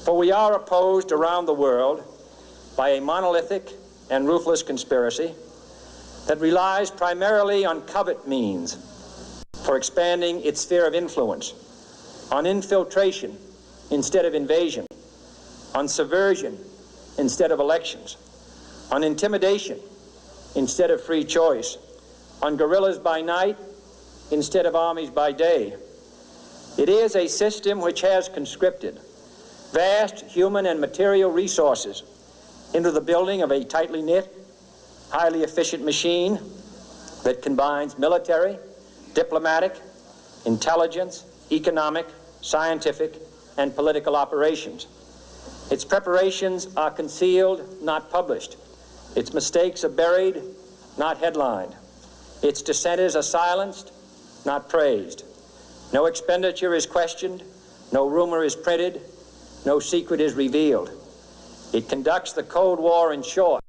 For we are opposed around the world by a monolithic and ruthless conspiracy that relies primarily on covert means for expanding its sphere of influence, on infiltration instead of invasion, on subversion instead of elections, on intimidation instead of free choice, on guerrillas by night instead of armies by day. It is a system which has conscripted vast human and material resources into the building of a tightly knit, highly efficient machine that combines military, diplomatic, intelligence, economic, scientific, and political operations. Its preparations are concealed, not published. Its mistakes are buried, not headlined. Its dissenters are silenced, not praised. No expenditure is questioned, no rumor is printed, no secret is revealed. It conducts the Cold War, in short,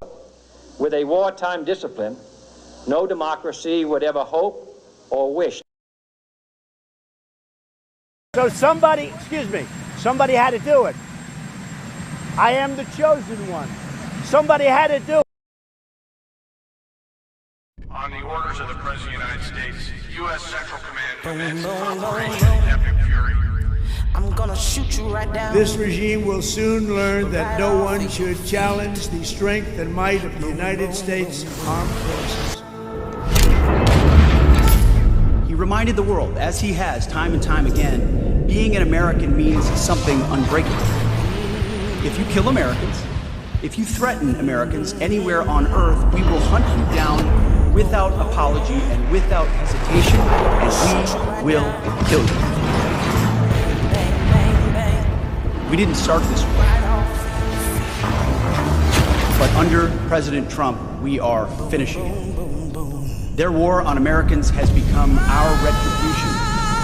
with a wartime discipline no democracy would ever hope or wish. So somebody had to do it. I am the chosen one. Somebody had to do it. On the orders of the President of the United States, U.S. Central Command commenced Operation Epic Fury. I'm gonna shoot you right down. This regime will soon learn that no one should challenge the strength and might of the United States Armed Forces. He reminded the world, as he has time and time again, being an American means something unbreakable. If you kill Americans, if you threaten Americans anywhere on earth, we will hunt you down without apology and without hesitation, and we will kill you. We didn't start this war, but under President Trump, we are finishing it. Their war on Americans has become our retribution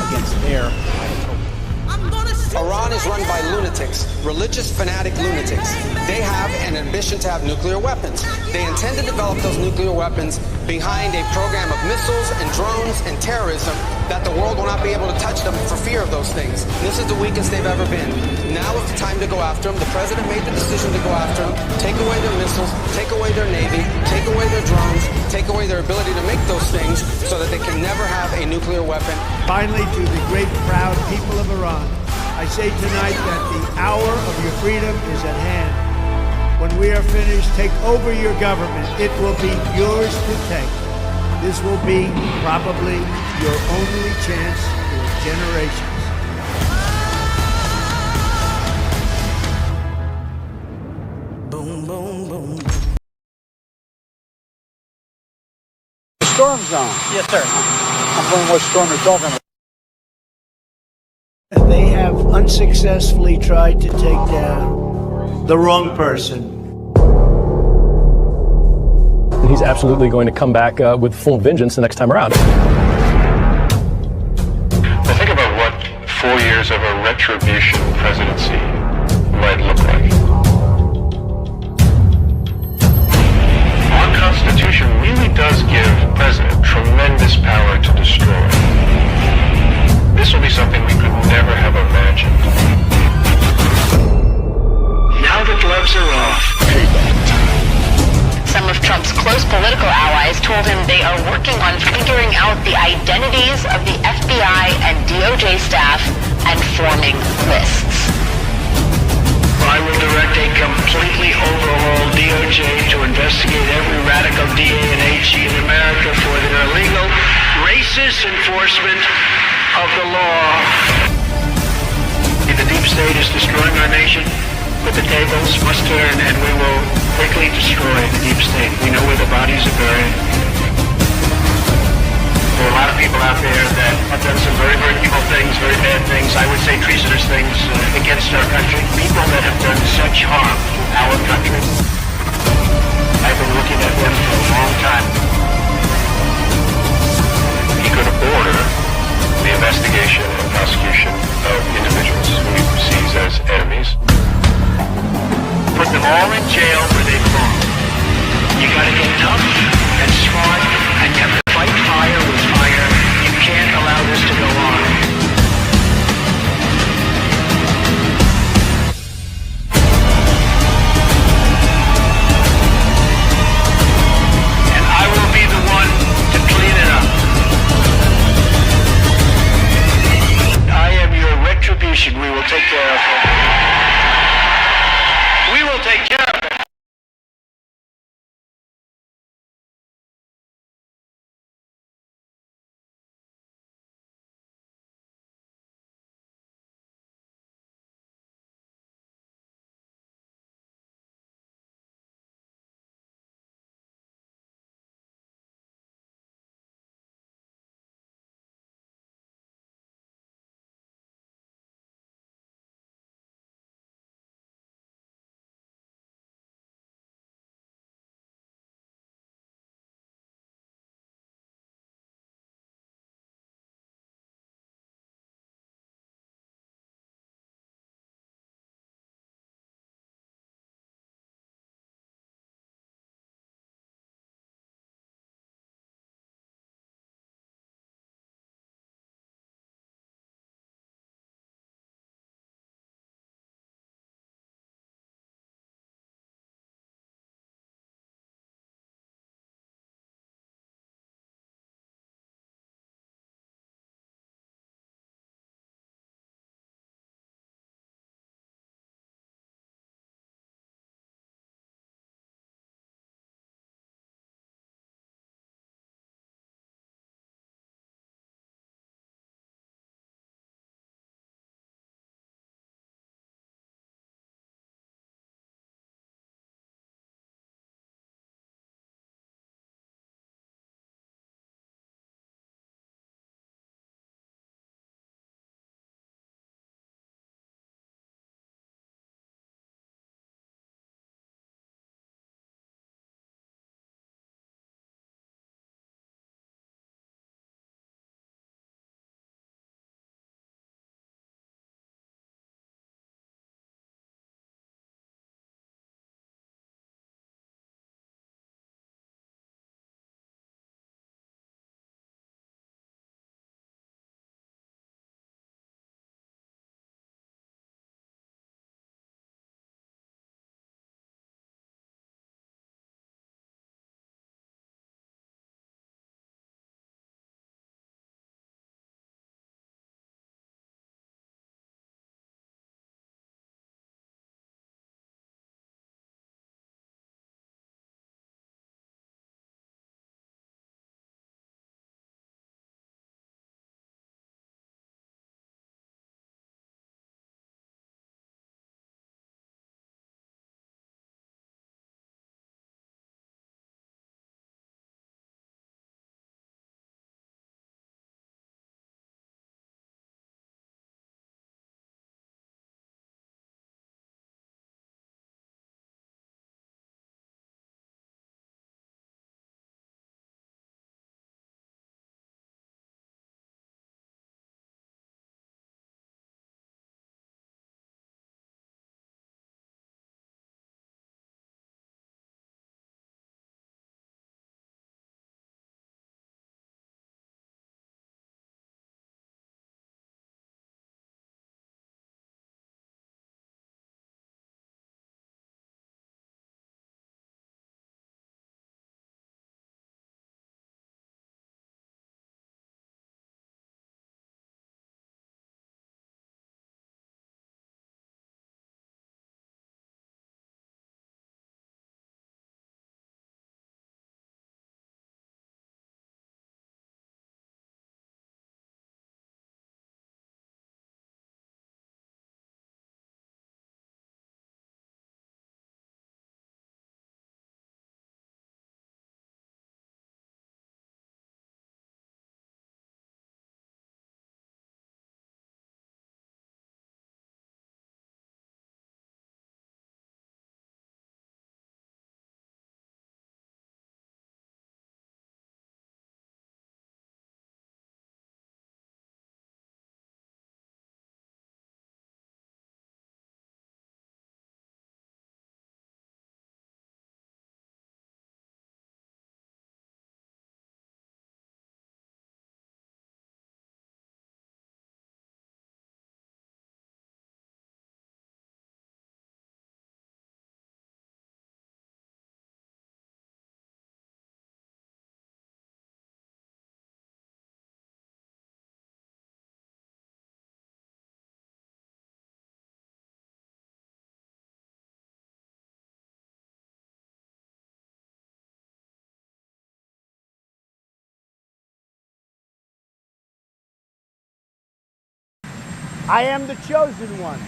against their utopia. Iran is run by lunatics, religious fanatic lunatics. They have an ambition to have nuclear weapons. They intend to develop those nuclear weapons behind a program of missiles and drones and terrorism that the world will not be able to touch them for fear of those things. This is the weakest they've ever been. Now is the time to go after them. The president made the decision to go after them, take away their missiles, take away their navy, take away their drones, take away their ability to make those things so that they can never have a nuclear weapon. Finally, to the great proud people of Iran, I say tonight that the hour of your freedom is at hand. When we are finished, take over your government. It will be yours to take. This will be probably your only chance for generations. Boom, boom, boom. The storm zone. Yes, sir. I'm wondering what storm you're talking about. They have unsuccessfully tried to take down the wrong person. He's absolutely going to come back with full vengeance the next time around. Now think about what 4 years of a retribution presidency might look like. Our Constitution really does give the president tremendous power to destroy. This will be something we could never have imagined. Now the gloves are off. Some of Trump's close political allies told him they are working on figuring out the identities of the FBI and DOJ staff and forming lists. I will direct a completely overhauled DOJ to investigate every radical DA and AG in America for their illegal, racist enforcement of the law. The deep state is destroying our nation, but the tables must turn and we will quickly destroy the deep state. We know where the bodies are buried. There are a lot of people out there that have done some very, very evil things, very bad things, I would say treasonous things against our country. People that have done such harm to our country. I've been looking at them for a long time. He could order the investigation and prosecution of individuals who he perceives as enemies. Put them all in jail where they belong. You gotta get tough and smart, and you have to fight fire with fire. You can't allow this to go on. I am the chosen one.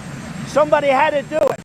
Somebody had to do it.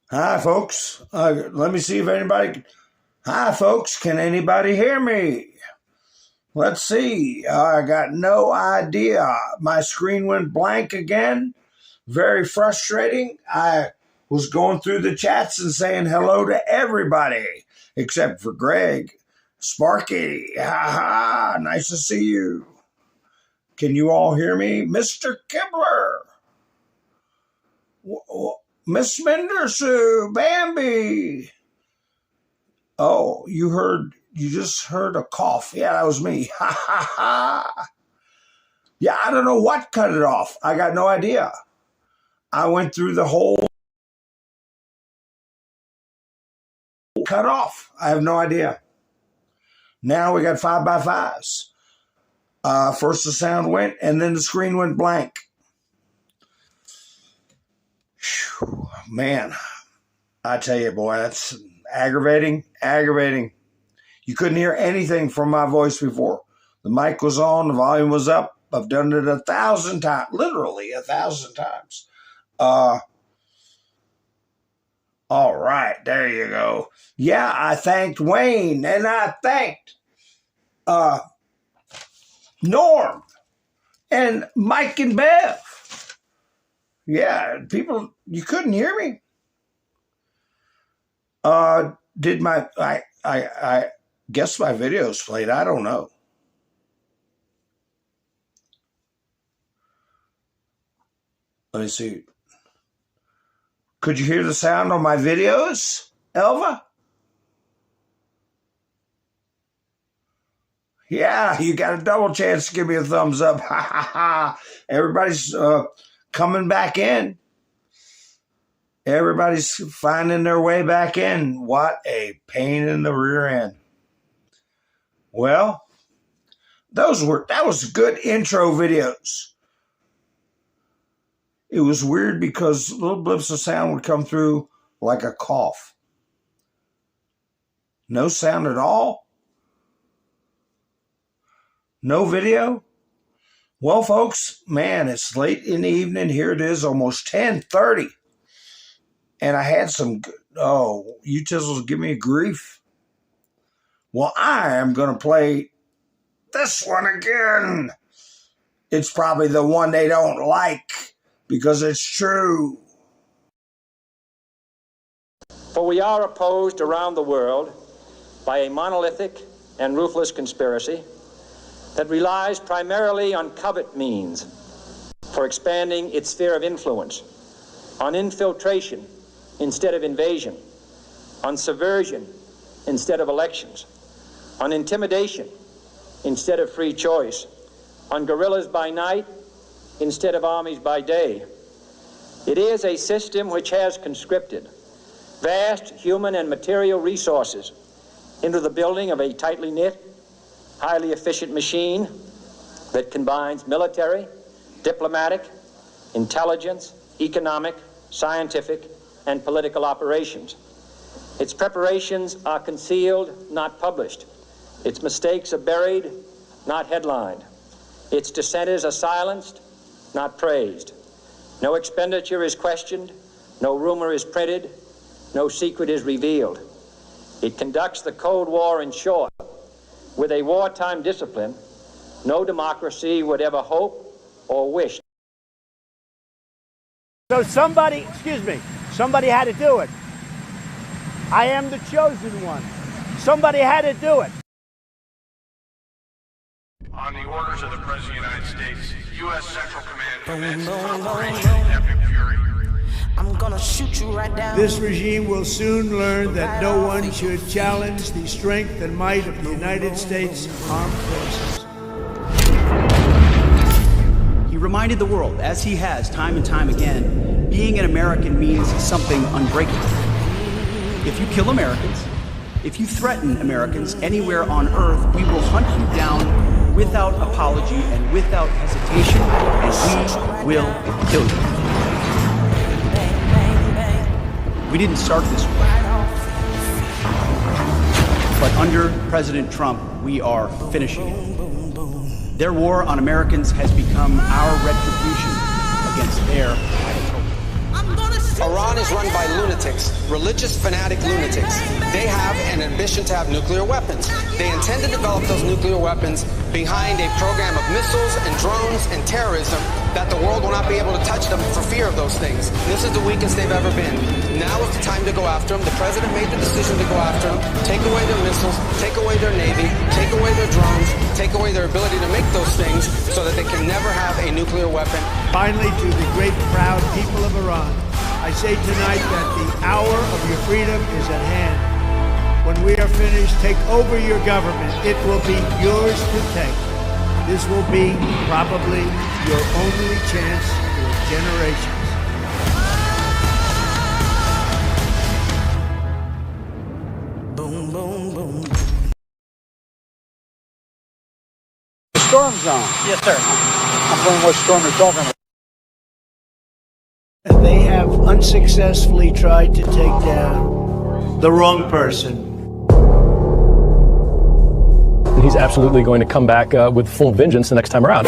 Hi, folks. Let me see if anybody. Hi, folks. Can anybody hear me? Let's see. I got no idea. My screen went blank again. Very frustrating. I was going through the chats and saying hello to everybody except for Greg. Sparky. Ha ha. Nice to see you. Can you all hear me? Mr. Kibler. Miss Mendersu. Bambi. Oh, you just heard a cough. Yeah, that was me. Ha ha ha. Yeah, I don't know what cut it off. I got no idea. I went through the whole cut off. I have no idea. Now we got 5x5s. First the sound went and then the screen went blank. Whew, man, I tell you, boy, that's aggravating. You couldn't hear anything from my voice before. The mic was on, the volume was up. I've done it 1,000 times, literally 1,000 times. All right, there you go. Yeah, I thanked Wayne, and I thanked Norm and Mike and Bev. Yeah, people, you couldn't hear me. Did my I guess my videos played? I don't know. Let me see. Could you hear the sound on my videos, Elva? Yeah, you got a double chance to give me a thumbs up. Ha ha ha. Everybody's coming back in. Everybody's finding their way back in. What a pain in the rear end. Well, that was good intro videos. It was weird because little blips of sound would come through like a cough. No sound at all. No video. Well, folks, man, it's late in the evening. Here it is, almost 10:30. And I had some, you tizzles give me grief. Well, I am going to play this one again. It's probably the one they don't like because it's true. For we are opposed around the world by a monolithic and ruthless conspiracy that relies primarily on covert means for expanding its sphere of influence, on infiltration instead of invasion, on subversion instead of elections, on intimidation instead of free choice, on guerrillas by night instead of armies by day. It is a system which has conscripted vast human and material resources into the building of a tightly knit, highly efficient machine that combines military, diplomatic, intelligence, economic, scientific, and political operations. Its preparations are concealed, not published. Its mistakes are buried, not headlined. Its dissenters are silenced, not praised. No expenditure is questioned, no rumor is printed, no secret is revealed. It conducts the Cold War, in short, with a wartime discipline no democracy would ever hope or wish. So somebody had to do it. I am the chosen one. Somebody had to do it. On the orders of the President of the United States, U.S. Central Command commenced Operation Epic Fury. I'm gonna shoot you right down. This regime will soon learn that no one should challenge the strength and might of the United States Armed Forces. He reminded the world, as he has time and time again, being an American means something unbreakable. If you kill Americans, if you threaten Americans anywhere on earth, we will hunt you down without apology and without hesitation, and we will kill you. We didn't start this way. But under President Trump, we are finishing it. Their war on Americans has become our retribution against their idol. Iran is run by lunatics, religious fanatic lunatics. They have an ambition to have nuclear weapons. They intend to develop those nuclear weapons behind a program of missiles and drones and terrorism that the world will not be able to touch them for fear of those things. This is the weakest they've ever been. Now is the time to go after them. The president made the decision to go after them, take away their missiles, take away their navy, take away their drones, take away their ability to make those things so that they can never have a nuclear weapon. Finally, to the great proud people of Iran, I say tonight that the hour of your freedom is at hand. When we are finished, take over your government. It will be yours to take. This will be probably your only chance for generations. Boom, boom, boom. Storm zone. Yes, sir. I'm wondering what storm you're talking about. They have unsuccessfully tried to take down the wrong person. And he's absolutely going to come back with full vengeance the next time around.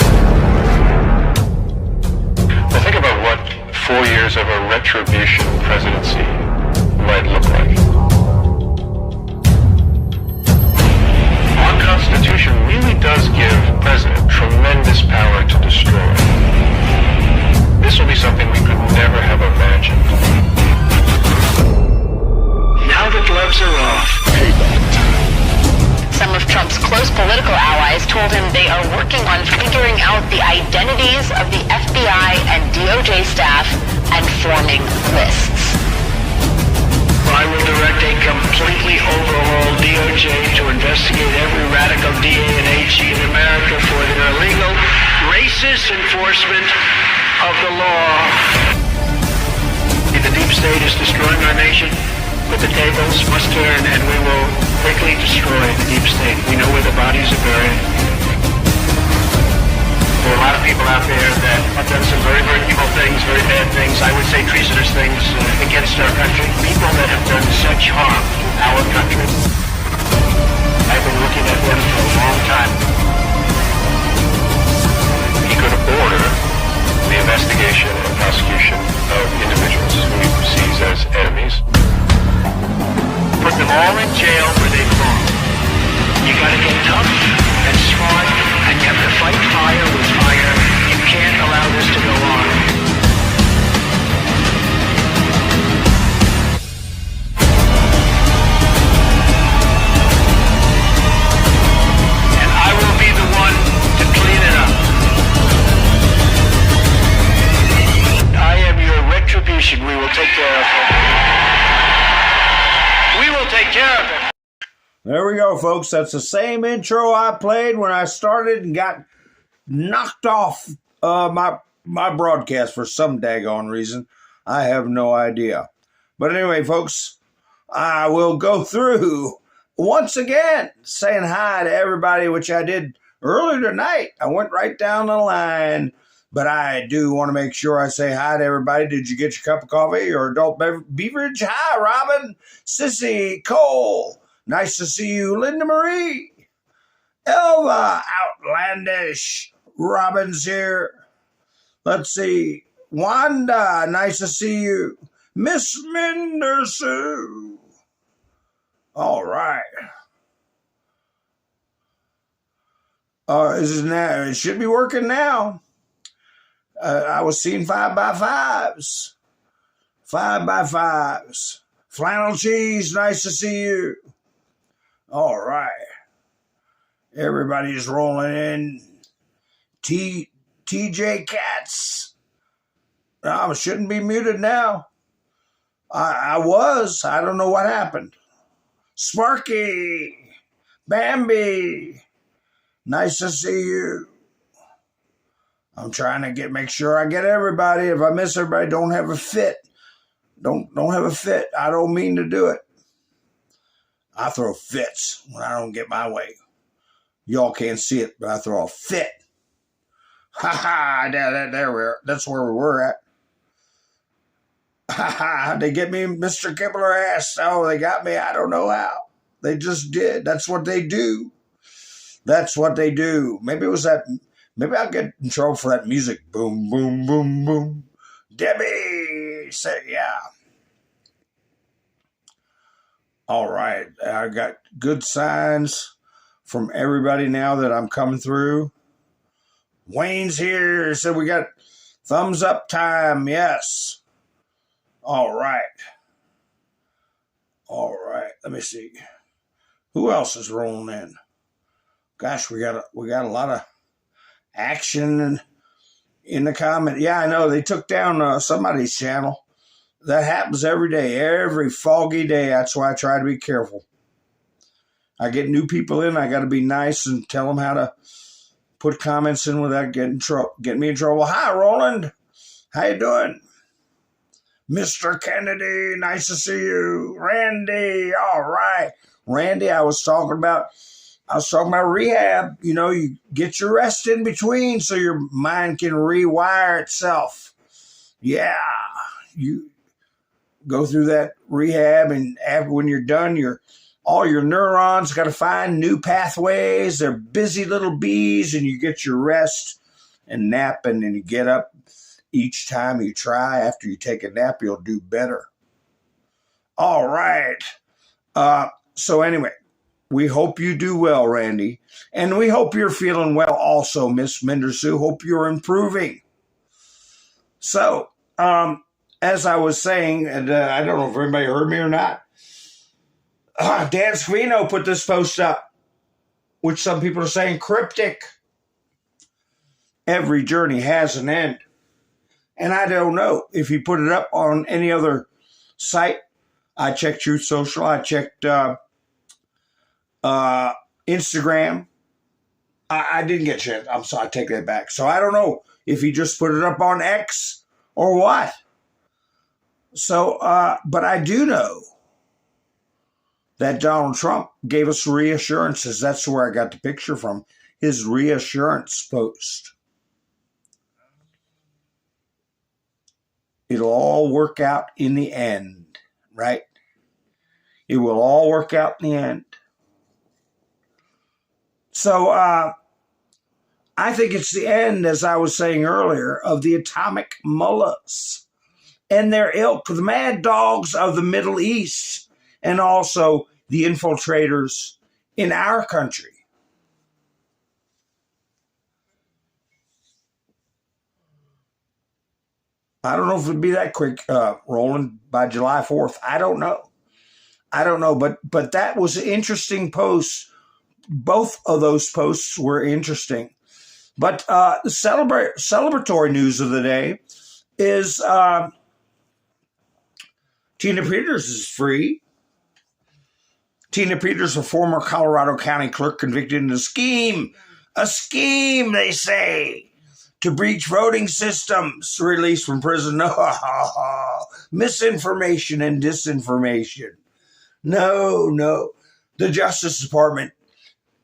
Well, think about what 4 years of a retribution presidency might look like. Our Constitution really does give the president tremendous power to destroy. This will be something we could never have imagined. Now the gloves are off. Some of Trump's close political allies told him they are working on figuring out the identities of the FBI and DOJ staff and forming lists. I will direct a completely overhauled DOJ to investigate every radical DA and AG in America for their illegal, racist enforcement of the law. The deep state is destroying our nation, but the tables must turn and we will quickly destroy the deep state. We know where the bodies are buried. There are a lot of people out there that have done some very, very evil things, very bad things, I would say treasonous things against our country. People that have done such harm to our country. I've been looking at them for a long time. He could order the investigation and prosecution of individuals who he perceives as enemies. Put them all in jail where they belong. You gotta get tough and smart, and you have to fight fire with fire. You can't allow this to go on. And I will be the one to clean it up. I am your retribution. We will take care of it. We will take care of it. There we go, folks. That's the same intro I played when I started and got knocked off my broadcast for some daggone reason. I have no idea. But anyway, folks, I will go through once again saying hi to everybody, which I did earlier tonight. I went right down the line. But I do want to make sure I say hi to everybody. Did you get your cup of coffee or adult beverage? Hi, Robin, Sissy, Cole. Nice to see you, Linda Marie. Elva, Outlandish. Robin's here. Let's see. Wanda, nice to see you. Miss Mendersu. All right. It should be working now. I was seeing 5x5s. 5x5s. Flannel cheese, nice to see you. All right. Everybody's rolling in. TJ Cats. I shouldn't be muted now. I was. I don't know what happened. Sparky. Bambi. Nice to see you. I'm trying to make sure I get everybody. If I miss everybody, don't have a fit. Don't have a fit. I don't mean to do it. I throw fits when I don't get my way. Y'all can't see it, but I throw a fit. Ha ha! There we are. That's where we were at. Ha ha! They get me, Mr. Kibler ass. Oh, they got me. I don't know how. They just did. That's what they do. That's what they do. Maybe it was that. Maybe I'll get in trouble for that music. Boom, boom, boom, boom. Debbie, say yeah. All right. I got good signs from everybody now that I'm coming through. Wayne's here. He said we got thumbs up time. Yes. All right. All right. Let me see. Who else is rolling in? Gosh, we got a lot of action in the comment. Yeah, I know they took down somebody's channel. That happens every day, every foggy day. That's why I try to be careful. I get new people in. I got to be nice and tell them how to put comments in without getting me in trouble. Hi, Roland. How you doing? Mr. Kennedy, nice to see you. Randy, all right. Randy, I was talking about rehab. You know, you get your rest in between so your mind can rewire itself. Yeah, you go through that rehab, and when you're done, all your neurons got to find new pathways. They're busy little bees, and you get your rest and nap, and then you get up. Each time you try after you take a nap, you'll do better. All right. So anyway, we hope you do well, Randy. And we hope you're feeling well also, Miss Mendersu. Hope you're improving. So, as I was saying, and I don't know if everybody heard me or not, Dan Scavino put this post up, which some people are saying cryptic. Every journey has an end. And I don't know if he put it up on any other site. I checked Truth Social. I checked Instagram. I didn't get a chance. I'm sorry, I take that back. So I don't know if he just put it up on X or what. So, but I do know that Donald Trump gave us reassurances. That's where I got the picture from, his reassurance post. It'll all work out in the end, right? It will all work out in the end. So I think it's the end, as I was saying earlier, of the atomic mullahs and their ilk, the mad dogs of the Middle East, and also the infiltrators in our country. I don't know if it'd be that quick, Roland, by July 4th. I don't know. But that was an interesting post. Both of those posts were interesting. But the celebratory news of the day is Tina Peters is free. Tina Peters, a former Colorado County clerk convicted in a scheme, they say, to breach voting systems, released from prison. Misinformation and disinformation. No. The Justice Department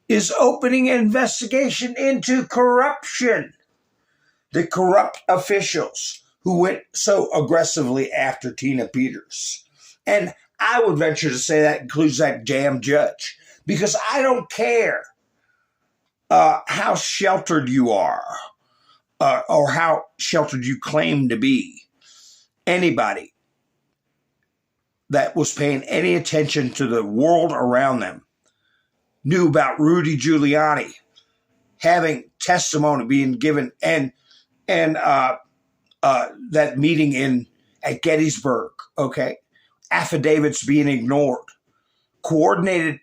is opening an investigation into corruption. The corrupt officials who went so aggressively after Tina Peters. And I would venture to say that includes that damn judge. Because I don't care how sheltered you are. Or how sheltered you claim to be. Anybody that was paying any attention to the world around them knew about Rudy Giuliani having testimony being given and that meeting at Gettysburg, okay? Affidavits being ignored, coordinated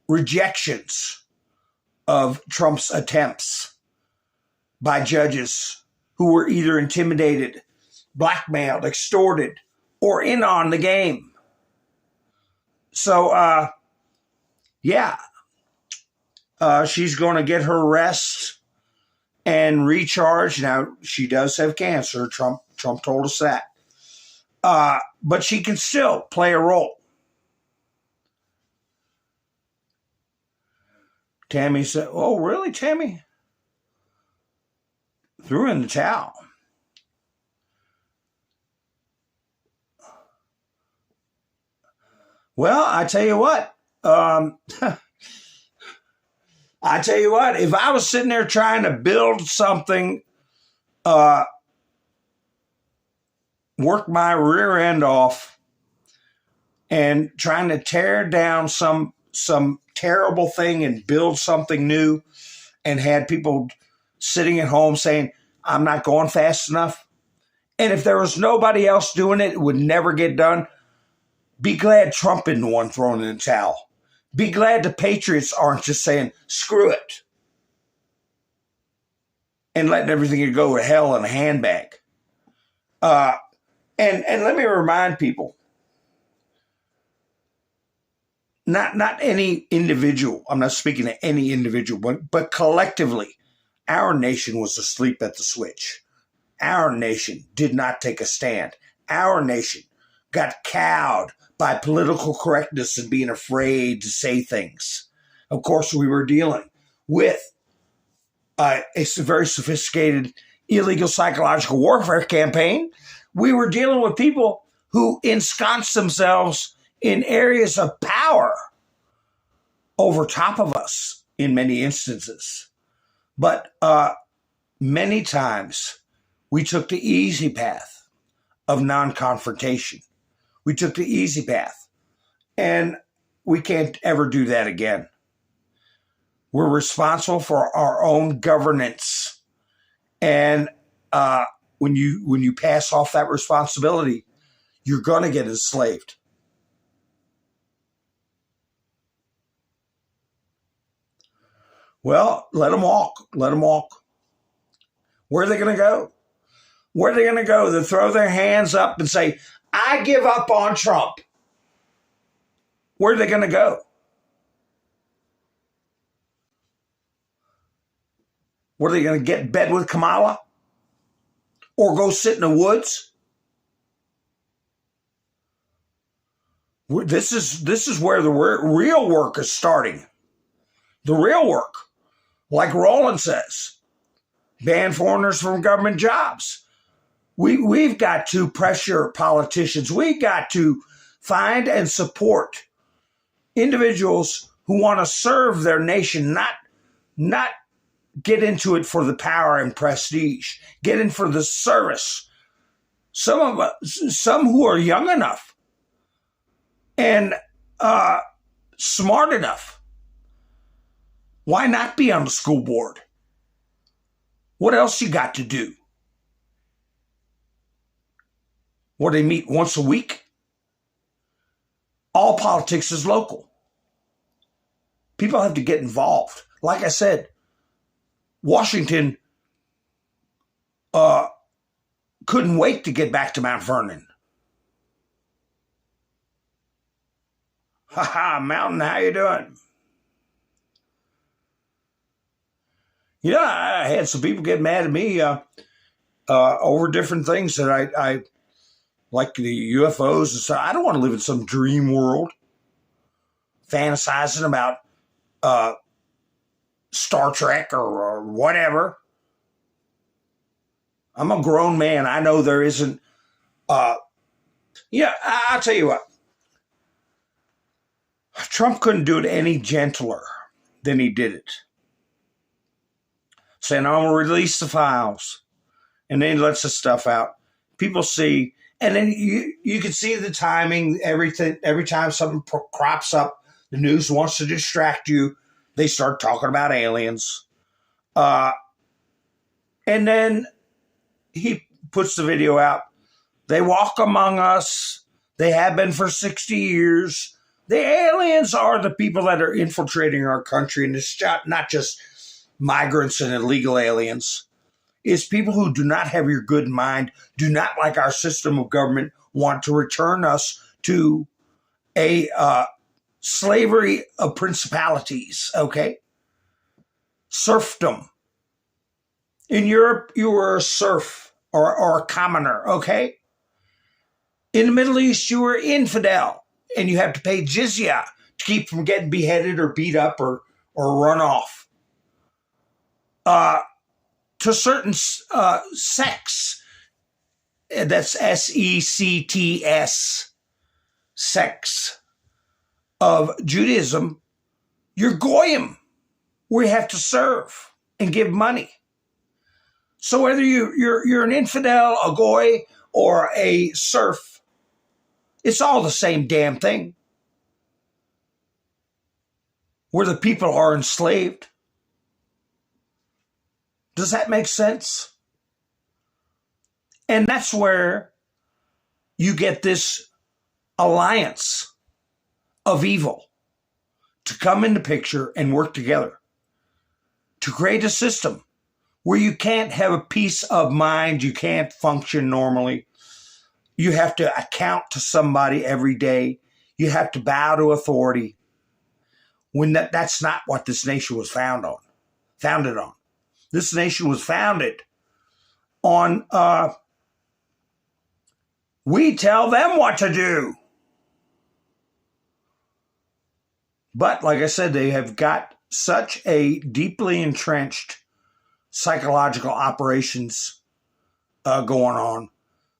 rejections of Trump's attempts by judges who were either intimidated, blackmailed, extorted, or in on the game. So, she's going to get her rest and recharge. Now, she does have cancer. Trump told us that. But she can still play a role. Tammy said, "Oh, really, Tammy?" Threw in the towel. Well, I tell you what. If I was sitting there trying to build something, work my rear end off, and trying to tear down some terrible thing and build something new, and had people sitting at home saying, I'm not going fast enough. And if there was nobody else doing it, it would never get done. Be glad Trump isn't the one throwing in the towel. Be glad the Patriots aren't just saying, screw it, and letting everything go to hell in a handbag. And let me remind people, not any individual, I'm not speaking to any individual, but collectively, our nation was asleep at the switch. Our nation did not take a stand. Our nation got cowed by political correctness and being afraid to say things. Of course, we were dealing with a very sophisticated illegal psychological warfare campaign. We were dealing with people who ensconced themselves in areas of power over top of us in many instances. But many times we took the easy path of non-confrontation. We took the easy path, and we can't ever do that again. We're responsible for our own governance. And when you pass off that responsibility, you're going to get enslaved. Well, let them walk. Let them walk. Where are they going to go? Where are they going to go? They throw their hands up and say, I give up on Trump. Where are they going to go? What are they going to get in bed with Kamala? Or go sit in the woods? This is where the real work is starting. The real work. Like Roland says, ban foreigners from government jobs. We've got to pressure politicians. We've got to find and support individuals who want to serve their nation, not get into it for the power and prestige. Get in for the service. Some who are young enough and smart enough. Why not be on the school board? What else you got to do? What, they meet once a week? All politics is local. People have to get involved. Like I said, Washington couldn't wait to get back to Mount Vernon. Ha, Mountain, how you doing? You know, I had some people get mad at me over different things that I like the UFOs and stuff. I don't want to live in some dream world, fantasizing about Star Trek or whatever. I'm a grown man. I know there isn't. I'll tell you what. Trump couldn't do it any gentler than he did it. Saying, I'm going to release the files. And then he lets the stuff out. People see, and then you can see the timing, everything. Every time something crops up, the news wants to distract you. They start talking about aliens. And then he puts the video out. They walk among us. They have been for 60 years. The aliens are the people that are infiltrating our country. And it's not just migrants and illegal aliens. It's people who do not have your good mind, do not like our system of government, want to return us to a slavery of principalities, okay? Serfdom. In Europe, you were a serf or a commoner, okay? In the Middle East, you were infidel, and you have to pay jizya to keep from getting beheaded or beat up or run off. To certain sects, that's sects, sects of Judaism, you're goyim, where you have to serve and give money. So whether you're an infidel, a goy, or a serf, it's all the same damn thing. Where the people are enslaved. Does that make sense? And that's where you get this alliance of evil to come into picture and work together to create a system where you can't have a peace of mind, you can't function normally. You have to account to somebody every day. You have to bow to authority. When that's not what this nation was founded on. This nation was founded on, we tell them what to do. But like I said, they have got such a deeply entrenched psychological operations going on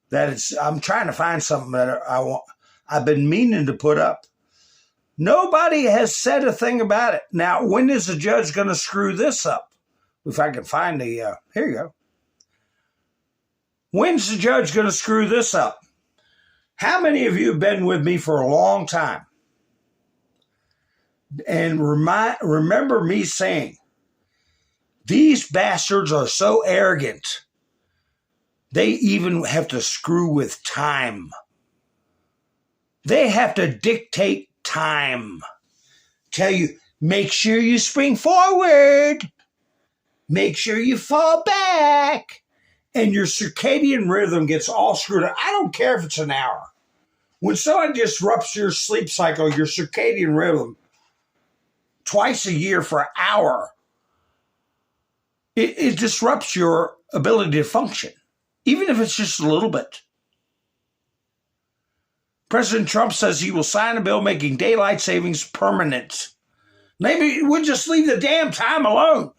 that I'm trying to find something that I've been meaning to put up. Nobody has said a thing about it. Now, when is the judge going to screw this up? If I can find the, here you go. When's the judge going to screw this up? How many of you have been with me for a long time? And remember me saying, these bastards are so arrogant, they even have to screw with time. They have to dictate time. Tell you, make sure you spring forward. Make sure you fall back. And your circadian rhythm gets all screwed up. I don't care if it's an hour. When someone disrupts your sleep cycle, your circadian rhythm, twice a year for an hour, it disrupts your ability to function, even if it's just a little bit. President Trump says he will sign a bill making daylight savings permanent. Maybe we'll just leave the damn time alone.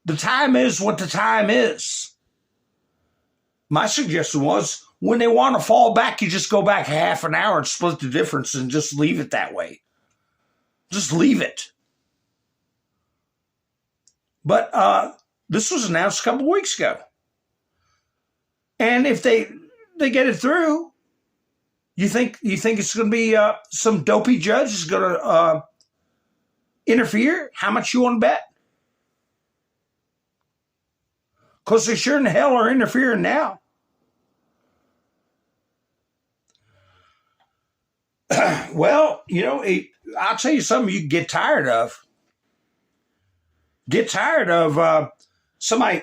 The time is what the time is. My suggestion was, when they want to fall back, you just go back half an hour and split the difference and just leave it that way. Just leave it. But this was announced a couple of weeks ago. And if they get it through, you think it's going to be some dopey judge is going to interfere? How much you want to bet? Because they sure in the hell are interfering now. Well, you know, I'll tell you something you get tired of. Get tired of somebody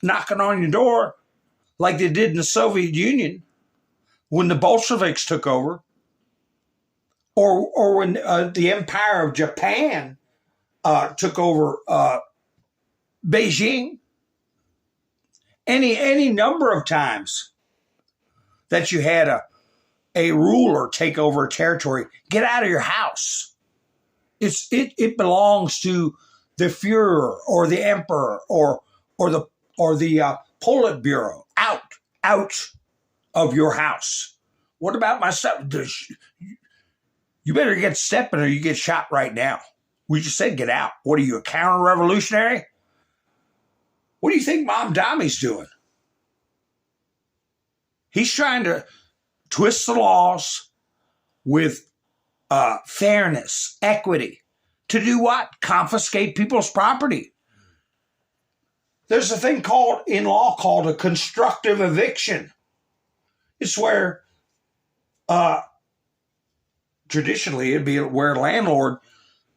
knocking on your door like they did in the Soviet Union when the Bolsheviks took over, or when the Empire of Japan took over Beijing. Any number of times that you had a ruler take over a territory. Get out of your house. It belongs to the Führer or the Emperor or the Politburo. Out of your house. What about myself? You better get stepping or you get shot right now. We just said get out. What are you, a counter-revolutionary? What do you think Mom Dami's doing? He's trying to twist the laws with fairness, equity. To do what? Confiscate people's property. There's a thing in law called a constructive eviction. It's where traditionally it'd be where a landlord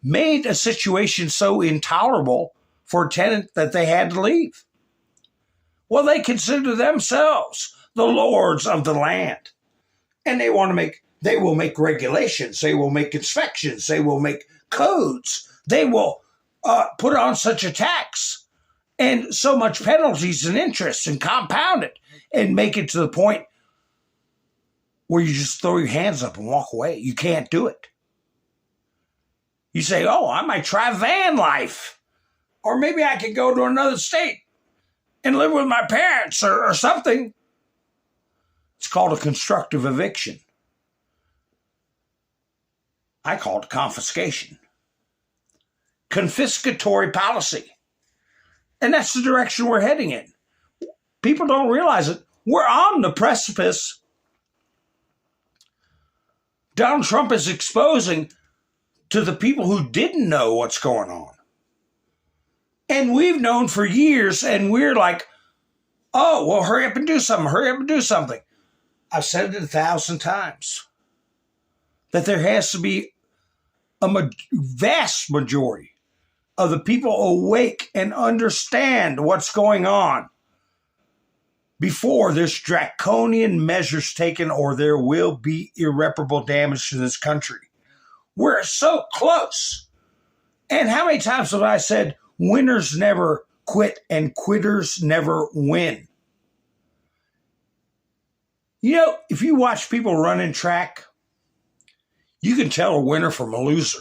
made a situation so intolerable for a tenant that they had to leave. Well, they consider themselves the lords of the land. And they will make regulations. They will make inspections. They will make codes. They will put on such a tax and so much penalties and interest and compound it and make it to the point where you just throw your hands up and walk away. You can't do it. You say, oh, I might try van life. Or maybe I could go to another state and live with my parents or something. It's called a constructive eviction. I call it confiscation. Confiscatory policy. And that's the direction we're heading in. People don't realize it. We're on the precipice. Donald Trump is exposing to the people who didn't know what's going on. And we've known for years, and we're like, oh, well, hurry up and do something. Hurry up and do something. I've said it 1,000 times that there has to be a vast majority of the people awake and understand what's going on before there's draconian measures taken or there will be irreparable damage to this country. We're so close. And how many times have I said, winners never quit and quitters never win? You know, if you watch people run in track, you can tell a winner from a loser.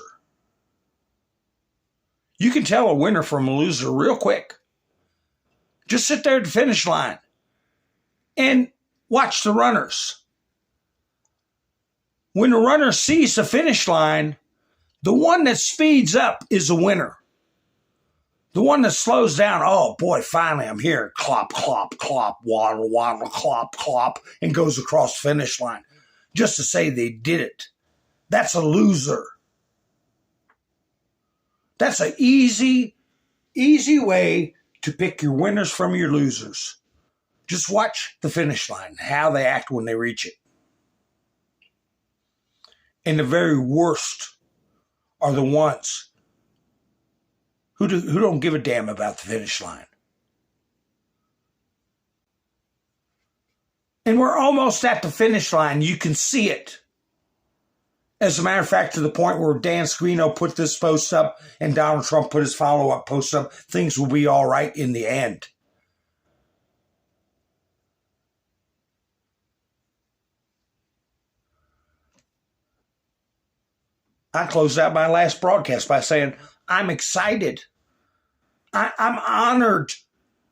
You can tell a winner from a loser real quick. Just sit there at the finish line. And Watch the runners. When the runner sees the finish line, the one that speeds up is a winner. The one that slows down, oh boy, finally I'm here. Clop, clop, clop, waddle, waddle, clop, clop, and goes across the finish line just to say they did it. That's a loser. That's an easy way to pick your winners from your losers. Just watch the finish line, how they act when they reach it. And the very worst are the ones who don't give a damn about the finish line. And we're almost at the finish line. You can see it. As a matter of fact, to the point where Dan Scrino put this post up and Donald Trump put his follow-up post up, things will be all right in the end. I closed out my last broadcast by saying, I'm excited. I'm honored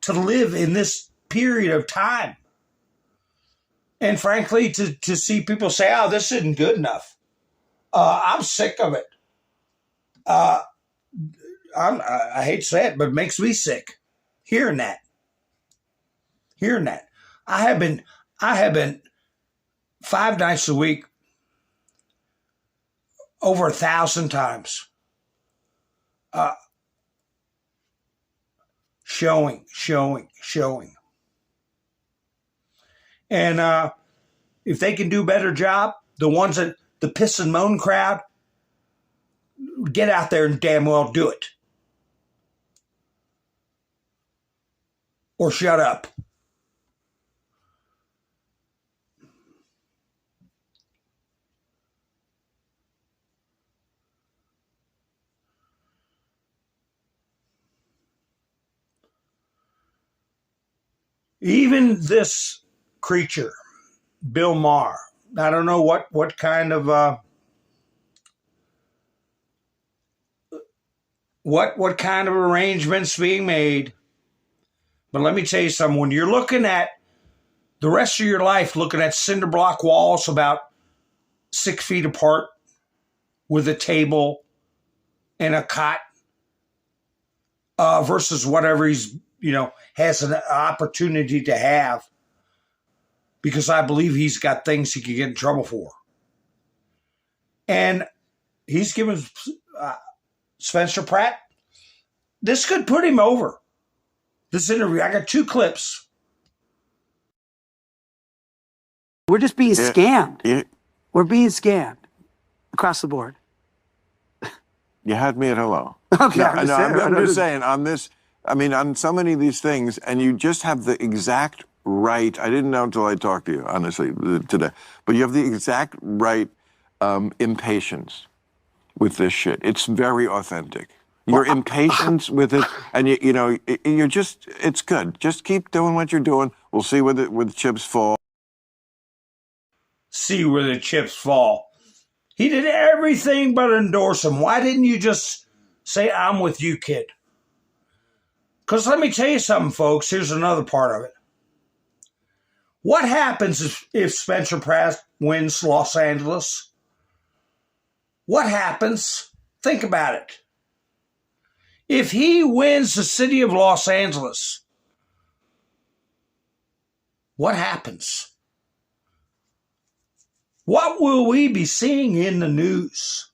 to live in this period of time. And frankly, to see people say, oh, this isn't good enough. I'm sick of it. I hate to say it, but it makes me sick hearing that. I have been 5 nights a week, over 1,000 times, showing. And if they can do a better job, the ones that the piss and moan crowd, get out there and damn well do it. Or shut up. Even this creature, Bill Maher, I don't know what kind of what kind of arrangements being made, but let me tell you something. When you're looking at the rest of your life, looking at cinder block walls about 6 feet apart with a table and a cot versus whatever he's has an opportunity to have, because I believe he's got things he could get in trouble for. And he's given Spencer Pratt, this could put him over. This interview, I got 2 clips. We're just being scammed. Yeah. We're being scammed across the board. You had me at hello. Okay, I'm just saying on this, I mean, on so many of these things, and you just have the exact right, I didn't know until I talked to you, honestly, today, but you have the exact right impatience with this shit. It's very authentic. Your impatience with it, and you're just, it's good. Just keep doing what you're doing. We'll see where the chips fall. See where the chips fall. He did everything but endorse him. Why didn't you just say, I'm with you, kid? Because let me tell you something, folks. Here's another part of it. What happens if Spencer Pratt wins Los Angeles? What happens? Think about it. If he wins the city of Los Angeles, what happens? What will we be seeing in the news?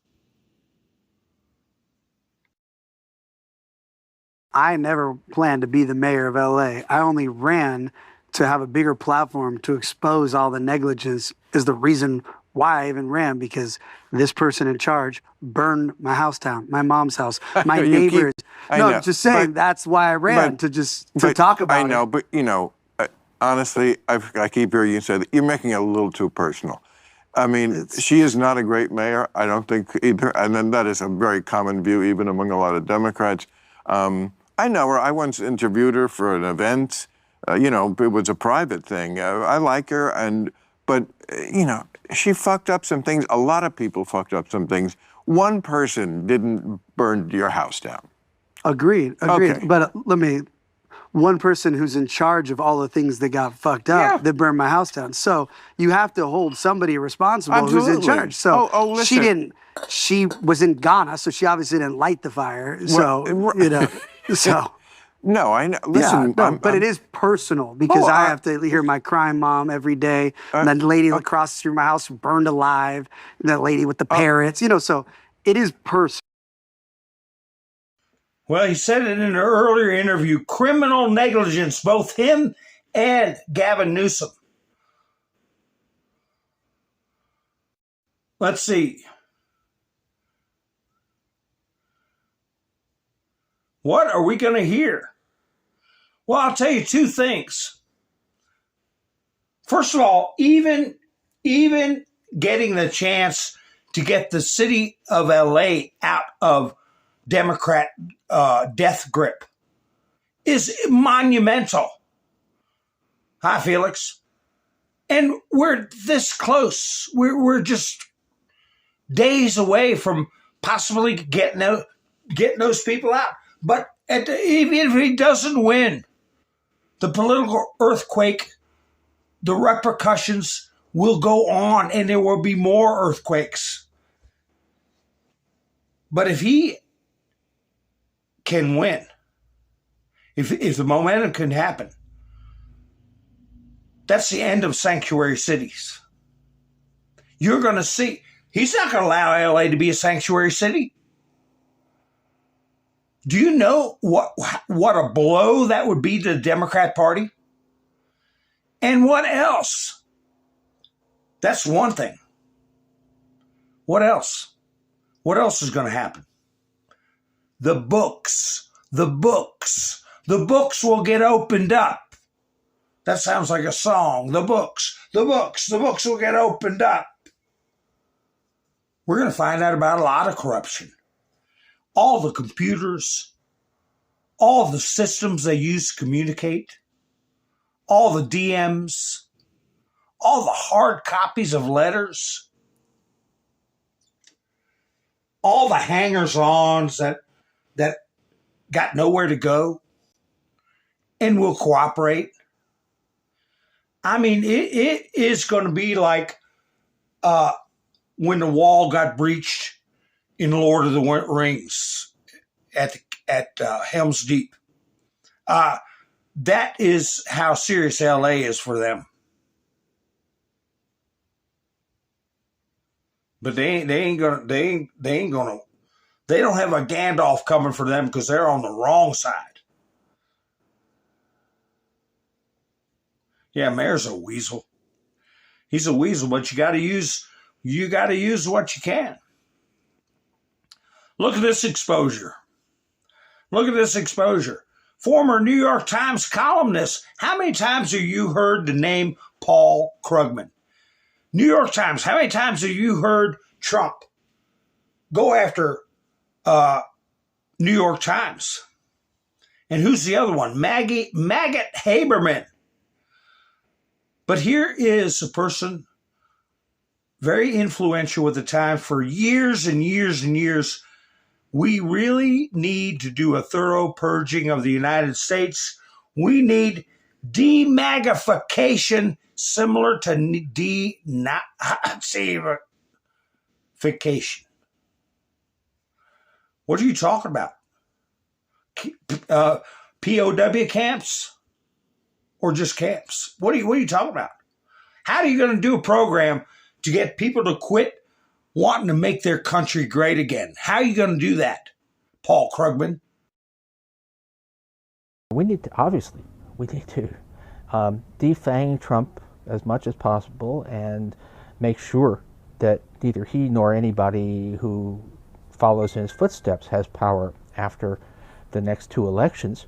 I never planned to be the mayor of LA. I only ran to have a bigger platform to expose all the negligence is the reason why I even ran, because this person in charge burned my house down, my mom's house, my neighbors. Just saying, that's why I ran, to talk about it. I know, but honestly, I keep hearing you say that you're making it a little too personal. I mean, she is not a great mayor, I don't think either, and then that is a very common view even among a lot of Democrats. I know her. I once interviewed her for an event. It was a private thing. I like her, but she fucked up some things. A lot of people fucked up some things. One person didn't burn your house down. Agreed. Okay. But let me one person who's in charge of all the things that got fucked up that burned my house down. So you have to hold somebody responsible who's in charge. So she was in Ghana, so she obviously didn't light the fire. So, so. No, I know. Listen, but it is personal because I have to hear my crying mom every day. And that lady that crosses through my house burned alive. That lady with the parrots, so it is personal. Well, he said it in an earlier interview, criminal negligence, both him and Gavin Newsom. Let's see. What are we going to hear? Well, I'll tell you two things. First of all, even getting the chance to get the city of LA out of Democrat death grip is monumental. Hi, Felix. And we're this close. We're just days away from possibly getting those people out. But even if he doesn't win, the political earthquake, the repercussions will go on, and there will be more earthquakes. But if he can win, if the momentum can happen, that's the end of sanctuary cities. You're going to see, he's not going to allow LA to be a sanctuary city. Do you know what a blow that would be to the Democrat Party? And what else? That's one thing. What else? What else is going to happen? The books will get opened up. That sounds like a song. The books will get opened up. We're going to find out about a lot of corruption. All the computers, all the systems they use to communicate, all the DMs, all the hard copies of letters, all the hangers-ons that got nowhere to go and will cooperate. I mean, it is going to be like when the wall got breached in Lord of the Rings at Helm's Deep. That is how serious LA is for them. But they don't have a Gandalf coming for them because they're on the wrong side. Yeah, Mayor's a weasel. He's a weasel, but you got to use what you can. Look at this exposure. Former New York Times columnist. How many times have you heard the name Paul Krugman? New York Times. How many times have you heard Trump go after New York Times? And who's the other one? Maggot Haberman. But here is a person very influential at the time for years and years and years. We really need to do a thorough purging of the United States. We need demagification similar to denazification. What are you talking about? POW camps? Or just camps? What are you talking about? How are you going to do a program to get people to quit wanting to make their country great again? How are you going to do that, Paul Krugman? We need to defang Trump as much as possible and make sure that neither he nor anybody who follows in his footsteps has power after the next two elections.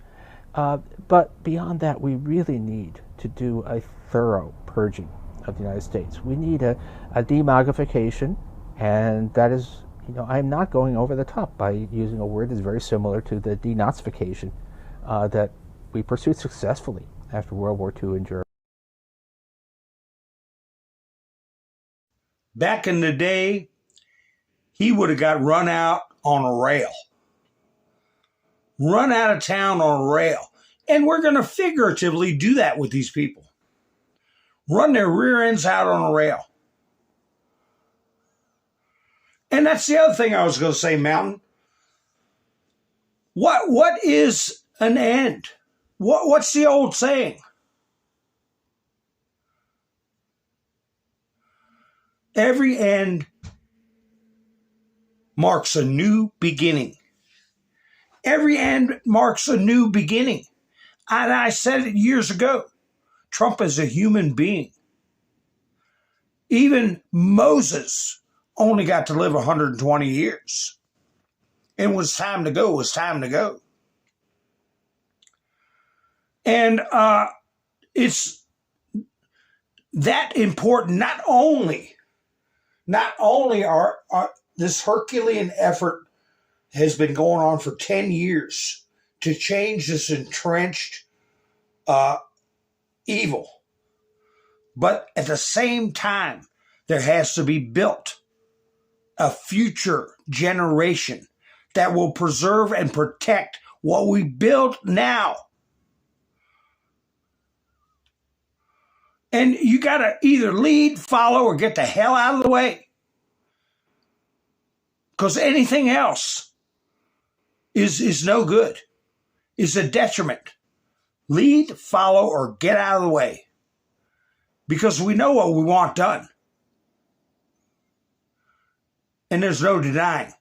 But beyond that, we really need to do a thorough purging of the United States. We need a demagification, and that is, I'm not going over the top by using a word that's very similar to the denazification that we pursued successfully after World War II in Germany. Back in the day, he would have got run out on a rail. Run out of town on a rail. And we're going to figuratively do that with these people. Run their rear ends out on a rail. And that's the other thing I was going to say, Mountain. What is an end? What's the old saying? Every end marks a new beginning. Every end marks a new beginning. And I said it years ago. Trump is a human being. Even Moses only got to live 120 years. And when it was time to go, it was time to go. And it's that important. Not only are this Herculean effort has been going on for 10 years to change this entrenched evil, but at the same time, there has to be built a future generation that will preserve and protect what we build now. And you got to either lead, follow, or get the hell out of the way. Because anything else is no good, is a detriment. Lead, follow, or get out of the way. Because we know what we want done. And there's no denying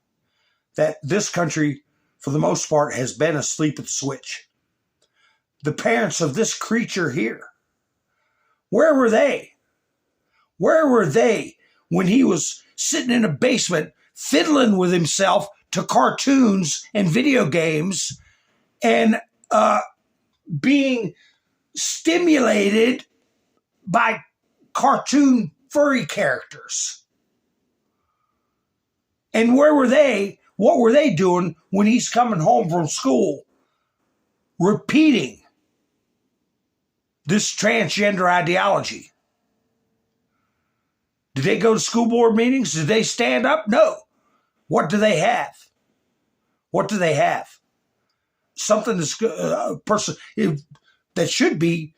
that this country, for the most part, has been asleep at the switch. The parents of this creature here, where were they? Where were they when he was sitting in a basement fiddling with himself to cartoons and video games and being stimulated by cartoon furry characters? And where were they? What were they doing when he's coming home from school repeating this transgender ideology? Did they go to school board meetings? Did they stand up? No. What do they have? What do they have? Something that's a person that should be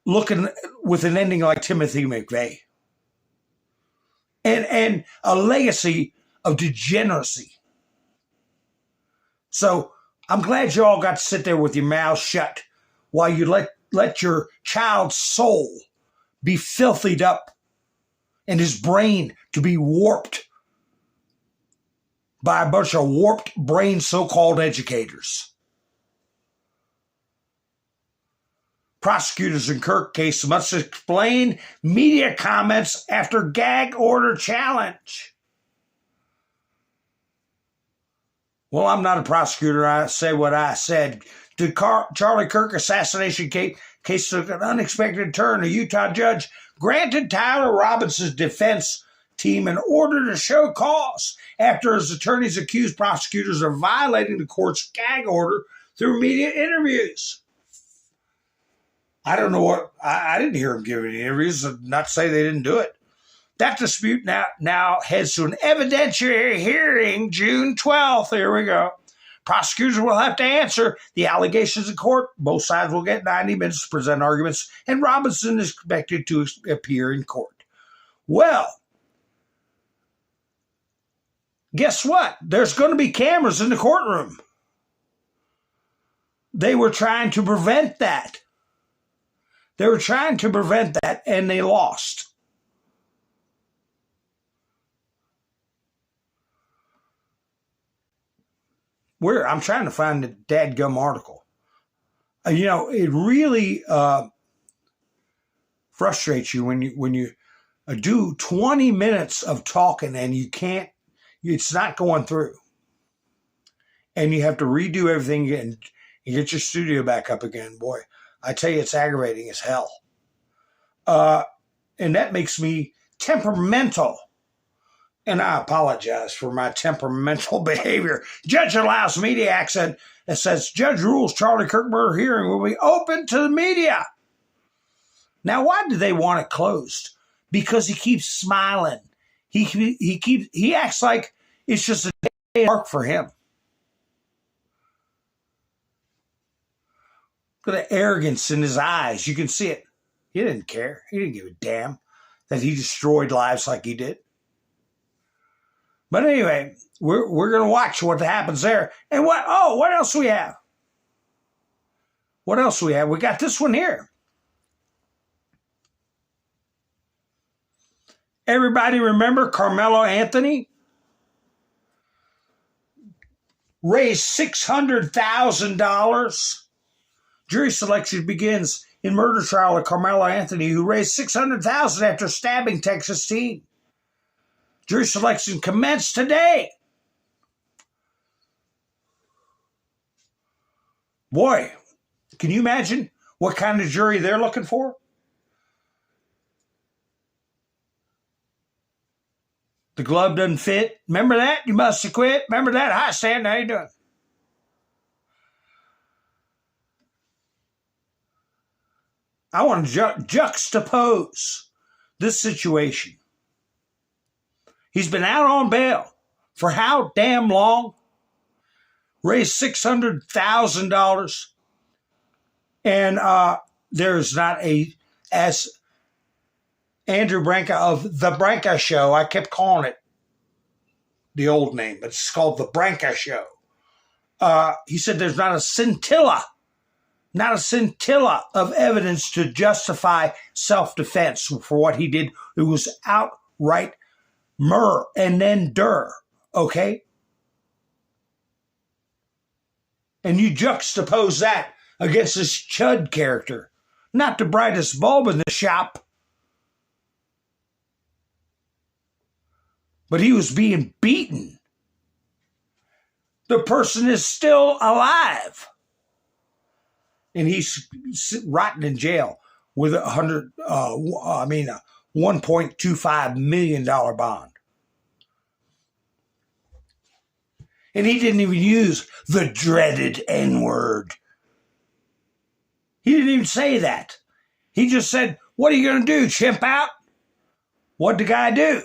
looking with an ending like Timothy McVeigh. And a legacy of degeneracy. So I'm glad you all got to sit there with your mouths shut while you let your child's soul be filthied up and his brain to be warped by a bunch of warped brain so-called educators. Prosecutors in Kirk case must explain media comments after gag order challenge. Well, I'm not a prosecutor. I say what I said. The Charlie Kirk assassination case took an unexpected turn. A Utah judge granted Tyler Robinson's defense team an order to show cause after his attorneys accused prosecutors of violating the court's gag order through media interviews. I don't know what, I didn't hear him give any interviews, not to say they didn't do it. That dispute now heads to an evidentiary hearing June 12th. Here we go. Prosecutors will have to answer the allegations in court. Both sides will get 90 minutes to present arguments, and Robinson is expected to appear in court. Well, guess what? There's going to be cameras in the courtroom. They were trying to prevent that. They were trying to prevent that, and they lost. I'm trying to find the dadgum article. It really frustrates you when you do 20 minutes of talking and it's not going through. And you have to redo everything again and get your studio back up again. Boy, I tell you, it's aggravating as hell. And that makes me temperamental. And I apologize for my temperamental behavior. Judge allows media access and says, Judge rules Charlie Kirk murder hearing will be open to the media. Now, why do they want it closed? Because he keeps smiling. He acts like it's just a day of work for him. Look at the arrogance in his eyes. You can see it. He didn't care. He didn't give a damn that he destroyed lives like he did. But anyway, we're going to watch what happens there. And what else do we have? What else do we have? We got this one here. Everybody remember Carmelo Anthony? Raised $600,000. Jury selection begins in murder trial of Carmelo Anthony, who raised $600,000 after stabbing Texas teen. Jury selection commenced today. Boy, can you imagine what kind of jury they're looking for? The glove doesn't fit. Remember that? You must have quit. Remember that? Hi, Stan. How you doing? I want to juxtapose this situation. He's been out on bail for how damn long? Raised $600,000. And there's not as Andrew Branca of The Branca Show, I kept calling it the old name, but it's called The Branca Show. He said there's not a scintilla of evidence to justify self-defense for what he did. It was outright murder and then okay? And you juxtapose that against this Chud character. Not the brightest bulb in the shop. But he was being beaten. The person is still alive. And he's rotting in jail with a $1.25 million bond. And he didn't even use the dreaded N-word. He didn't even say that. He just said, what are you going to do, chimp out? What'd the guy do?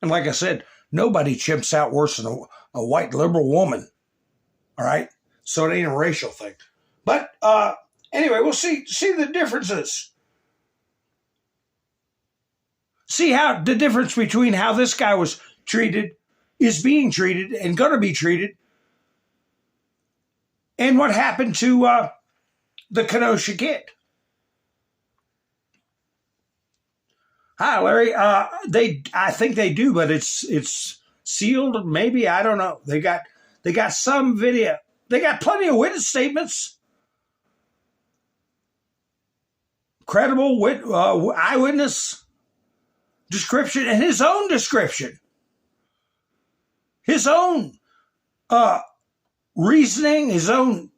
And like I said, nobody chimps out worse than a white liberal woman. All right? So it ain't a racial thing. But anyway, we'll see the differences. See how the difference between how this guy was treated, is being treated, and going to be treated, and what happened to the Kenosha kid. Hi, Larry. I think they do, but it's sealed. Maybe, I don't know. They got some video. They got plenty of witness statements. Credible eyewitness description and his own description. His own reasoning, his own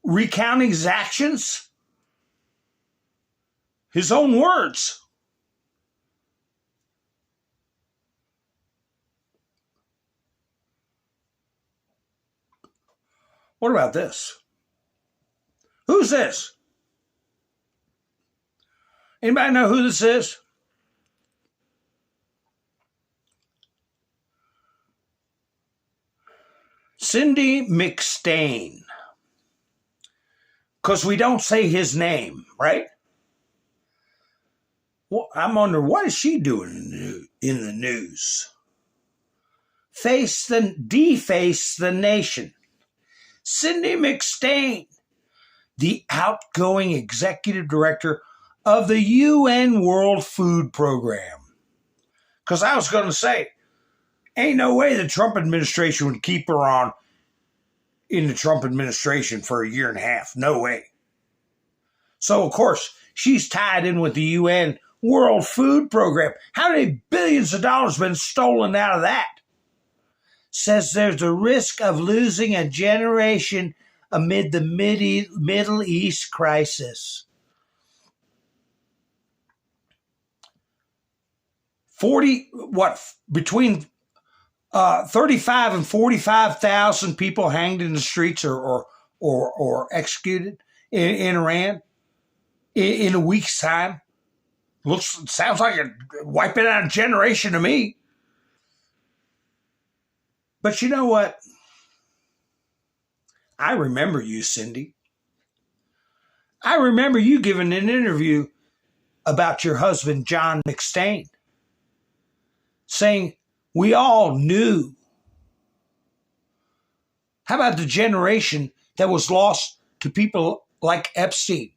recounting his actions, his own words. What about this? Who's this? Anybody know who this is? Cindy McStain. Because we don't say his name, right? Well, I'm wondering, what is she doing in the news? Deface the nation. Cindy McStain, the outgoing executive director of the UN World Food Program. Because I was going to say, ain't no way the Trump administration would keep her on in the Trump administration for a year and a half. No way. So, of course, she's tied in with the UN World Food Program. How many billions of dollars been stolen out of that? Says there's a risk of losing a generation amid the Middle East crisis. 35 and 45,000 people hanged in the streets or executed in Iran in a week's time. Sounds like wiping out a generation to me. But you know what? I remember you, Cindy. I remember you giving an interview about your husband, John McStain, saying, we all knew. How about the generation that was lost to people like Epstein?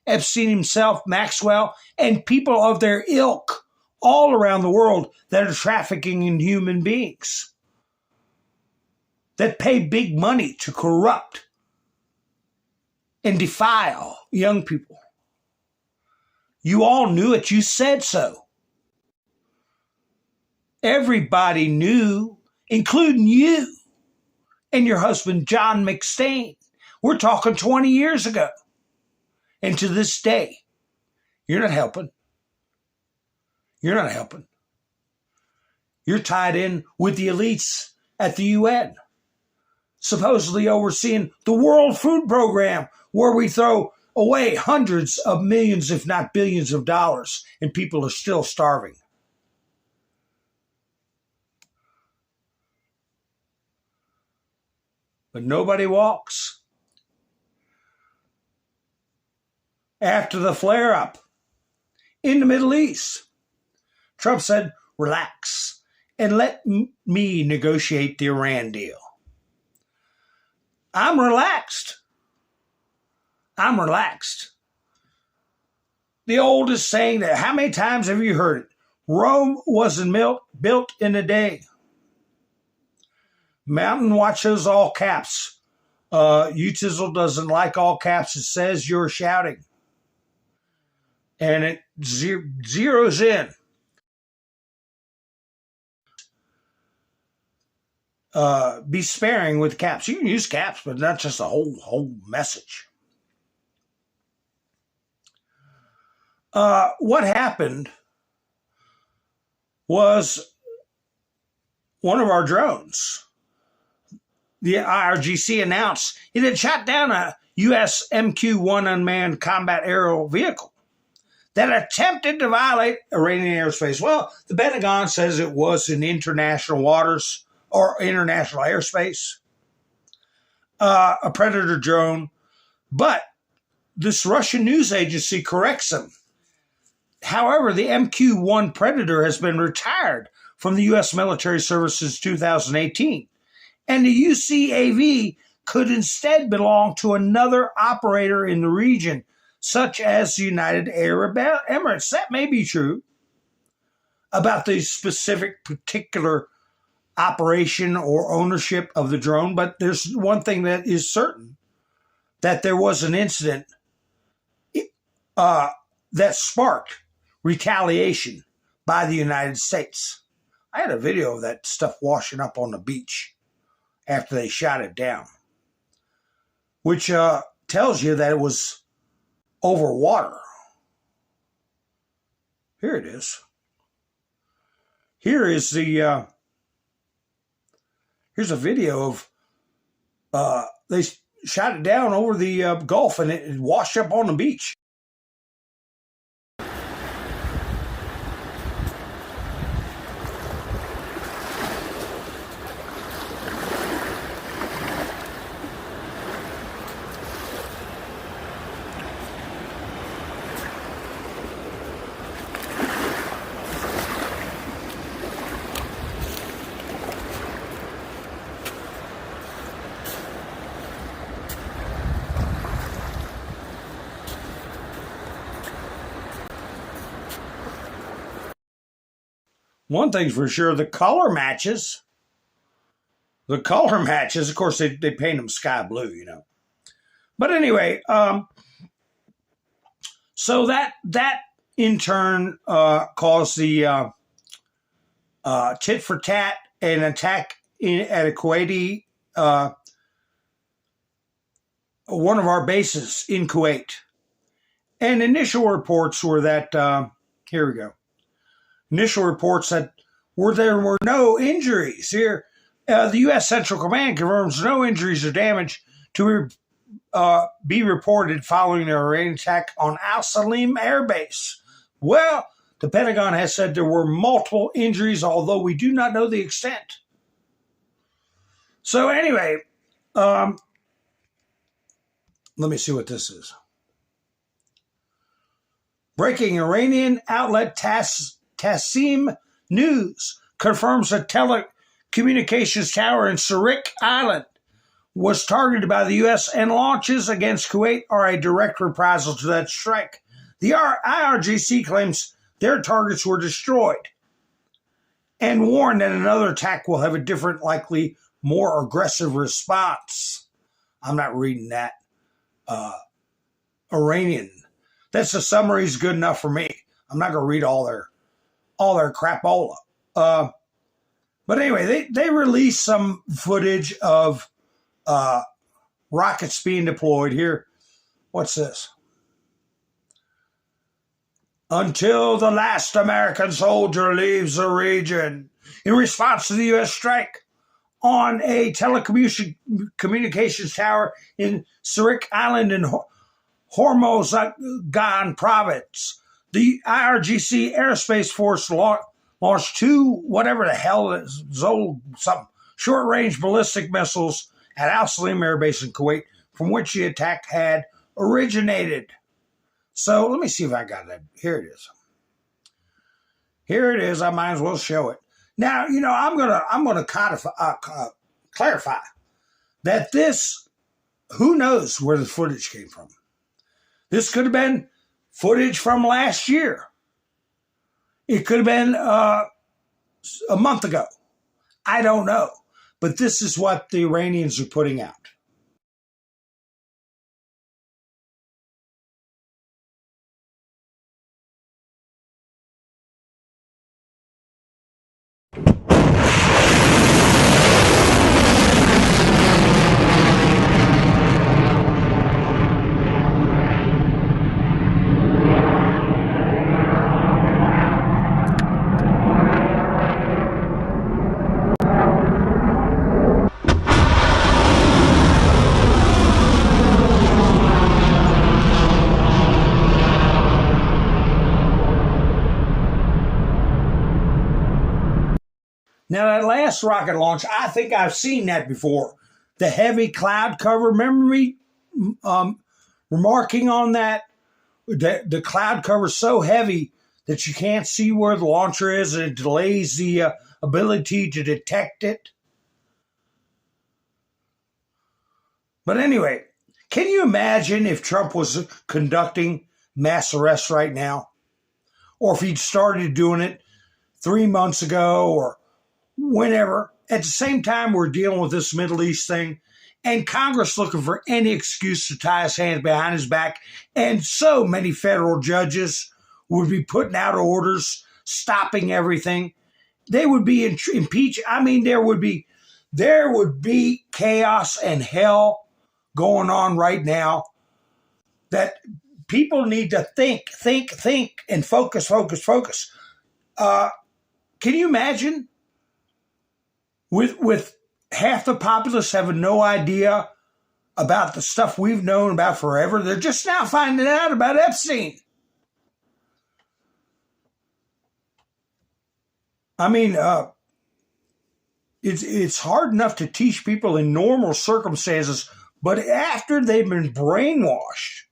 Epstein himself, Maxwell, and people of their ilk all around the world that are trafficking in human beings, that pay big money to corrupt and defile young people. You all knew it. You said so. Everybody knew, including you and your husband, John McStain. We're talking 20 years ago. And to this day, you're not helping. You're not helping. You're tied in with the elites at the UN, supposedly overseeing the World Food Program, where we throw away hundreds of millions, if not billions of dollars, and people are still starving. But nobody walks. After the flare-up in the Middle East, Trump said, relax and let me negotiate the Iran deal. I'm relaxed. I'm relaxed. The oldest saying that, how many times have you heard it? Rome wasn't built in a day. Mountain watches all caps. Utizzle doesn't like all caps. It says you're shouting. And it zeroes in. Be sparing with caps. You can use caps, but not just a whole message. What happened was one of our drones, the IRGC, announced it had shot down a U.S. MQ-1 unmanned combat aerial vehicle that attempted to violate Iranian airspace. Well, the Pentagon says it was in international waters or international airspace, a Predator drone, but this Russian news agency corrects them. However, the MQ-1 Predator has been retired from the U.S. military service since 2018, and the UCAV could instead belong to another operator in the region, such as the United Arab Emirates. That may be true about the specific particular operation or ownership of the drone, but there's one thing that is certain, that there was an incident that sparked retaliation by the United States. I had a video of that stuff washing up on the beach after they shot it down, which tells you that it was over water. Here it is. Here's a video of they shot it down over the Gulf and it washed up on the beach. One thing's for sure, the color matches. The color matches, of course, they paint them sky blue, you know. But anyway, so that in turn caused the tit for tat, an attack at a Kuwaiti, one of our bases in Kuwait. And initial reports were that, here we go. Initial reports that there were no injuries here. The U.S. Central Command confirms no injuries or damage to be reported following the Iranian attack on Al Salim Air Base. Well, the Pentagon has said there were multiple injuries, although we do not know the extent. So anyway, Let me see what this is. Breaking Iranian outlet Tassim News confirms a telecommunications tower in Surik Island was targeted by the U.S. and launches against Kuwait are a direct reprisal to that strike. The IRGC claims their targets were destroyed and warned that another attack will have a different, likely more aggressive response. I'm not reading that. Iranian. That's a summary is good enough for me. I'm not going to read all their crapola. But anyway, they released some footage of rockets being deployed here. What's this? Until the last American soldier leaves the region. In response to the U.S. strike on a telecommunications tower in Surik Island in Hormozgan province, the IRGC Aerospace Force launched two, whatever the hell is, some short-range ballistic missiles at Al Salim Air Base in Kuwait, from which the attack had originated. So let me see if I got that. Here it is. Here it is. I might as well show it. Now, I'm gonna clarify that this. Who knows where the footage came from? This could have been footage from last year. It could have been a month ago. I don't know. But this is what the Iranians are putting out. Now, that last rocket launch, I think I've seen that before. The heavy cloud cover. Remember me remarking on that? The cloud cover is so heavy that you can't see where the launcher is, and it delays the ability to detect it. But anyway, can you imagine if Trump was conducting mass arrests right now? Or if he'd started doing it 3 months ago or whenever. At the same time, we're dealing with this Middle East thing, and Congress looking for any excuse to tie his hands behind his back, and so many federal judges would be putting out orders, stopping everything. They would be impeached. I mean, there would be chaos and hell going on right now that people need to think, and focus. Can you imagine? With half the populace having no idea about the stuff we've known about forever, they're just now finding out about Epstein. I mean, it's hard enough to teach people in normal circumstances, but after they've been brainwashed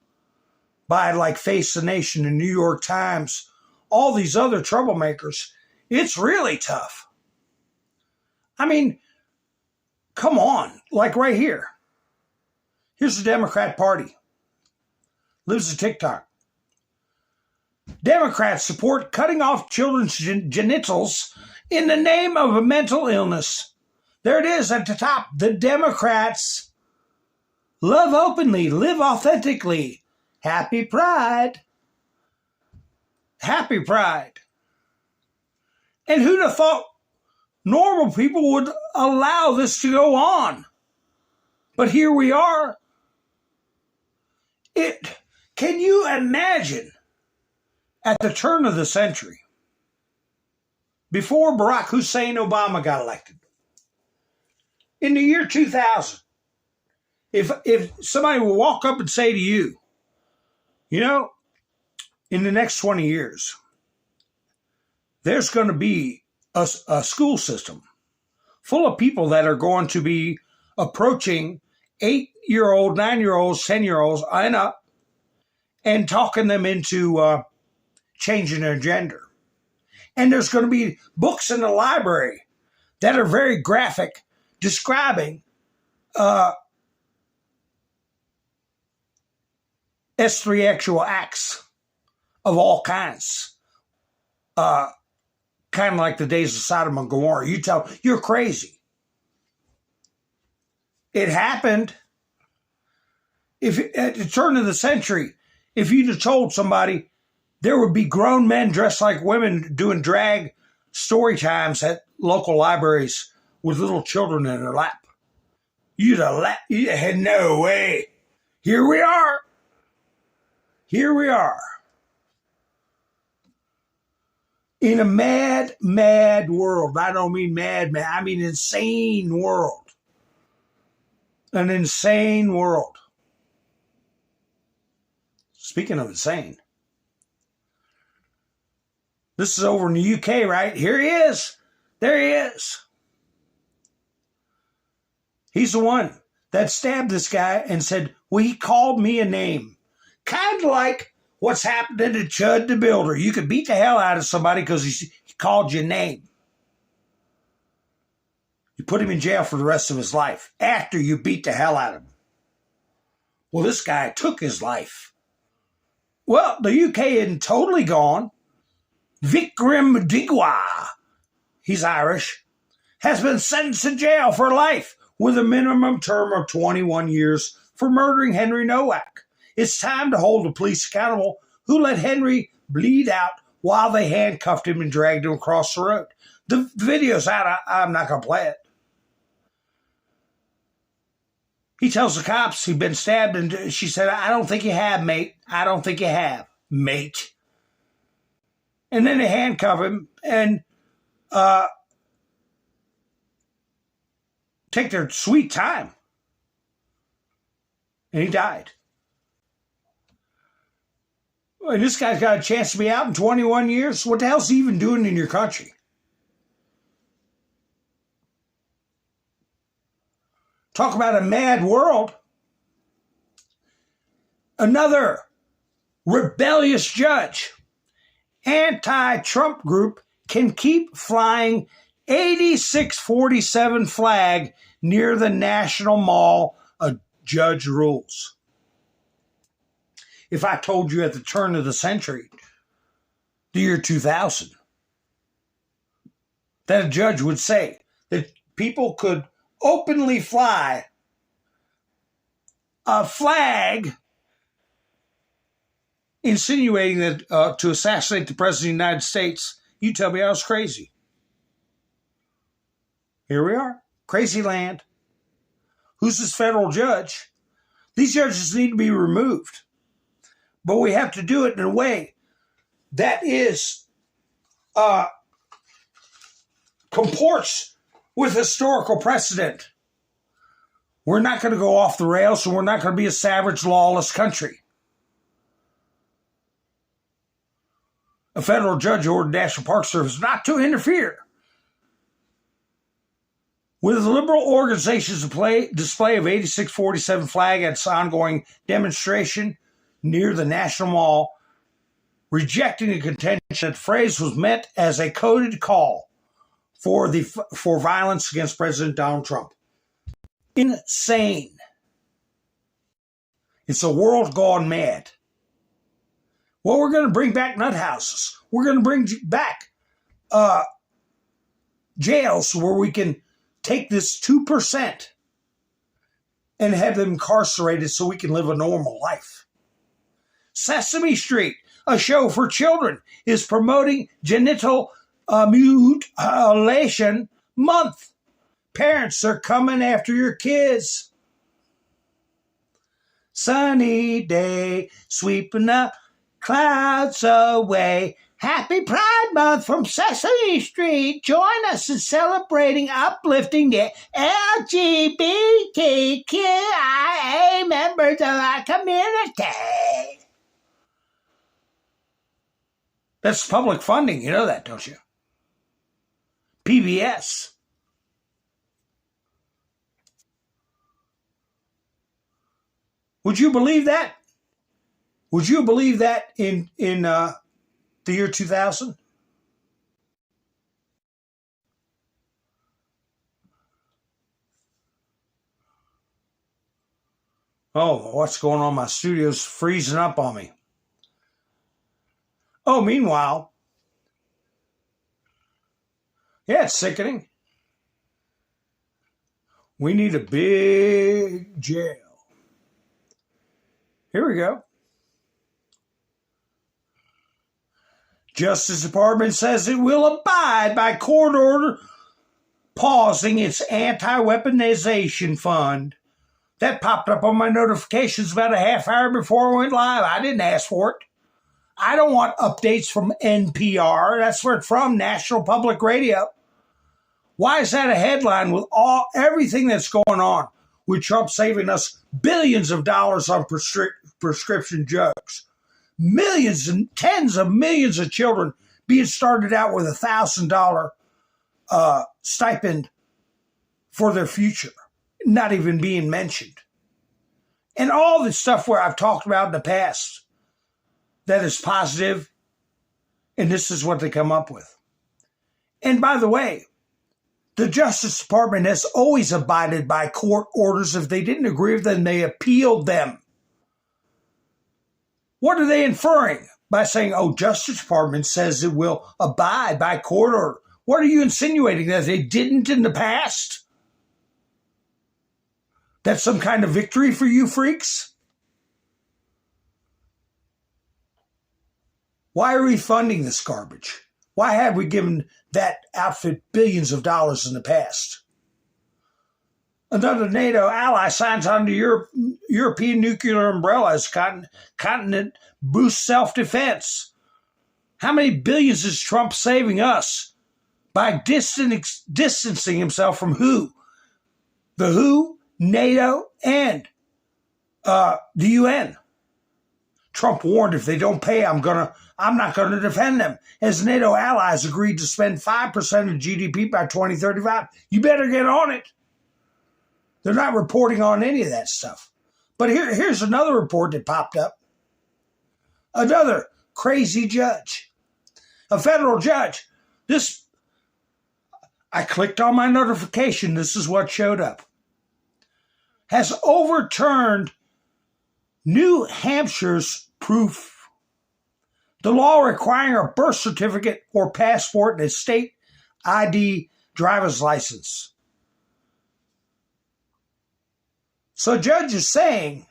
by like Face the Nation and New York Times, all these other troublemakers, it's really tough. I mean, come on, like right here. Here's the Democrat Party. Lives a TikTok. Democrats support cutting off children's genitals in the name of a mental illness. There it is at the top. The Democrats love openly, live authentically. Happy Pride. Happy Pride. And who'd have thought normal people would allow this to go on? But here we are. Can you imagine at the turn of the century, before Barack Hussein Obama got elected, in the year 2000, if somebody would walk up and say to you, in the next 20 years, there's going to be a school system full of people that are going to be approaching 8-year-old, 9-year-olds, 10-year-olds and up and talking them into changing their gender. And there's going to be books in the library that are very graphic describing extrajudicial acts of all kinds. Kind of like the days of Sodom and Gomorrah. You tell, you're crazy. It happened. If at the turn of the century, if you'd have told somebody there would be grown men dressed like women doing drag story times at local libraries with little children in their lap, you'd have had no way. Here we are. Here we are. In a mad, mad world. I don't mean mad, man. I mean insane world. An insane world. Speaking of insane, this is over in the UK, right? Here he is. There he is. He's the one that stabbed this guy and said, well, he called me a name. Kind of like what's happening to Chud the Builder. You could beat the hell out of somebody because he called you a name. You put him in jail for the rest of his life after you beat the hell out of him. Well, this guy took his life. Well, the UK isn't totally gone. Vikram Digwa, he's Irish, has been sentenced to jail for life with a minimum term of 21 years for murdering Henry Nowak. It's time to hold the police accountable who let Henry bleed out while they handcuffed him and dragged him across the road. The video's out. I'm not going to play it. He tells the cops he'd been stabbed, and she said, I don't think you have, mate. I don't think you have, mate. And then they handcuff him and take their sweet time. And he died. And this guy's got a chance to be out in 21 years. What the hell's he even doing in your country? Talk about a mad world. Another rebellious judge. Anti-Trump group can keep flying 8647 flag near the National Mall, a judge rules. If I told you at the turn of the century, the year 2000, that a judge would say that people could openly fly a flag insinuating that to assassinate the President of the United States, you tell me I was crazy. Here we are. Crazy land. Who's this federal judge? These judges need to be removed. But we have to do it in a way that is comports with historical precedent. We're not going to go off the rails, and we're not going to be a savage, lawless country. A federal judge ordered National Park Service not to interfere with the liberal organization's display of 8647 flag at its ongoing demonstration near the National Mall, rejecting the contention that the phrase was meant as a coded call for violence against President Donald Trump. Insane. It's a world gone mad. Well, we're going to bring back nut houses. We're going to bring back jails where we can take this 2% and have them incarcerated so we can live a normal life. Sesame Street, a show for children, is promoting Genital Mutilation Month. Parents are coming after your kids. Sunny day, sweeping the clouds away. Happy Pride Month from Sesame Street. Join us in celebrating uplifting the LGBTQIA members of our community. That's public funding. You know that, don't you? PBS. Would you believe that? Would you believe that in the year 2000? Oh, what's going on? My studio's freezing up on me. Oh, meanwhile, yeah, it's sickening. We need a big jail. Here we go. Justice Department says it will abide by court order pausing its anti-weaponization fund. That popped up on my notifications about a half hour before I went live. I didn't ask for it. I don't want updates from NPR. That's where it's from, National Public Radio. Why is that a headline with everything that's going on with Trump saving us billions of dollars on prescription drugs? Millions and tens of millions of children being started out with $1,000 stipend for their future, not even being mentioned. And all the stuff where I've talked about in the past that is positive, and this is what they come up with. And by the way, the Justice Department has always abided by court orders. If they didn't agree with them, they appealed them. What are they inferring by saying, oh, Justice Department says it will abide by court order? What are you insinuating, that they didn't in the past? That's some kind of victory for you freaks? Why are we funding this garbage? Why have we given that outfit billions of dollars in the past? Another NATO ally signs on to European nuclear umbrella as continent boosts self-defense. How many billions is Trump saving us by distancing himself from who? The WHO, NATO, and the UN. Trump warned, if they don't pay, I'm not going to defend them. As NATO allies agreed to spend 5% of GDP by 2035. You better get on it. They're not reporting on any of that stuff. But here's another report that popped up. Another crazy judge. A federal judge. I clicked on my notification. This is what showed up. Has overturned New Hampshire's proof. The law requiring a birth certificate or passport and a state ID driver's license. So a judge is saying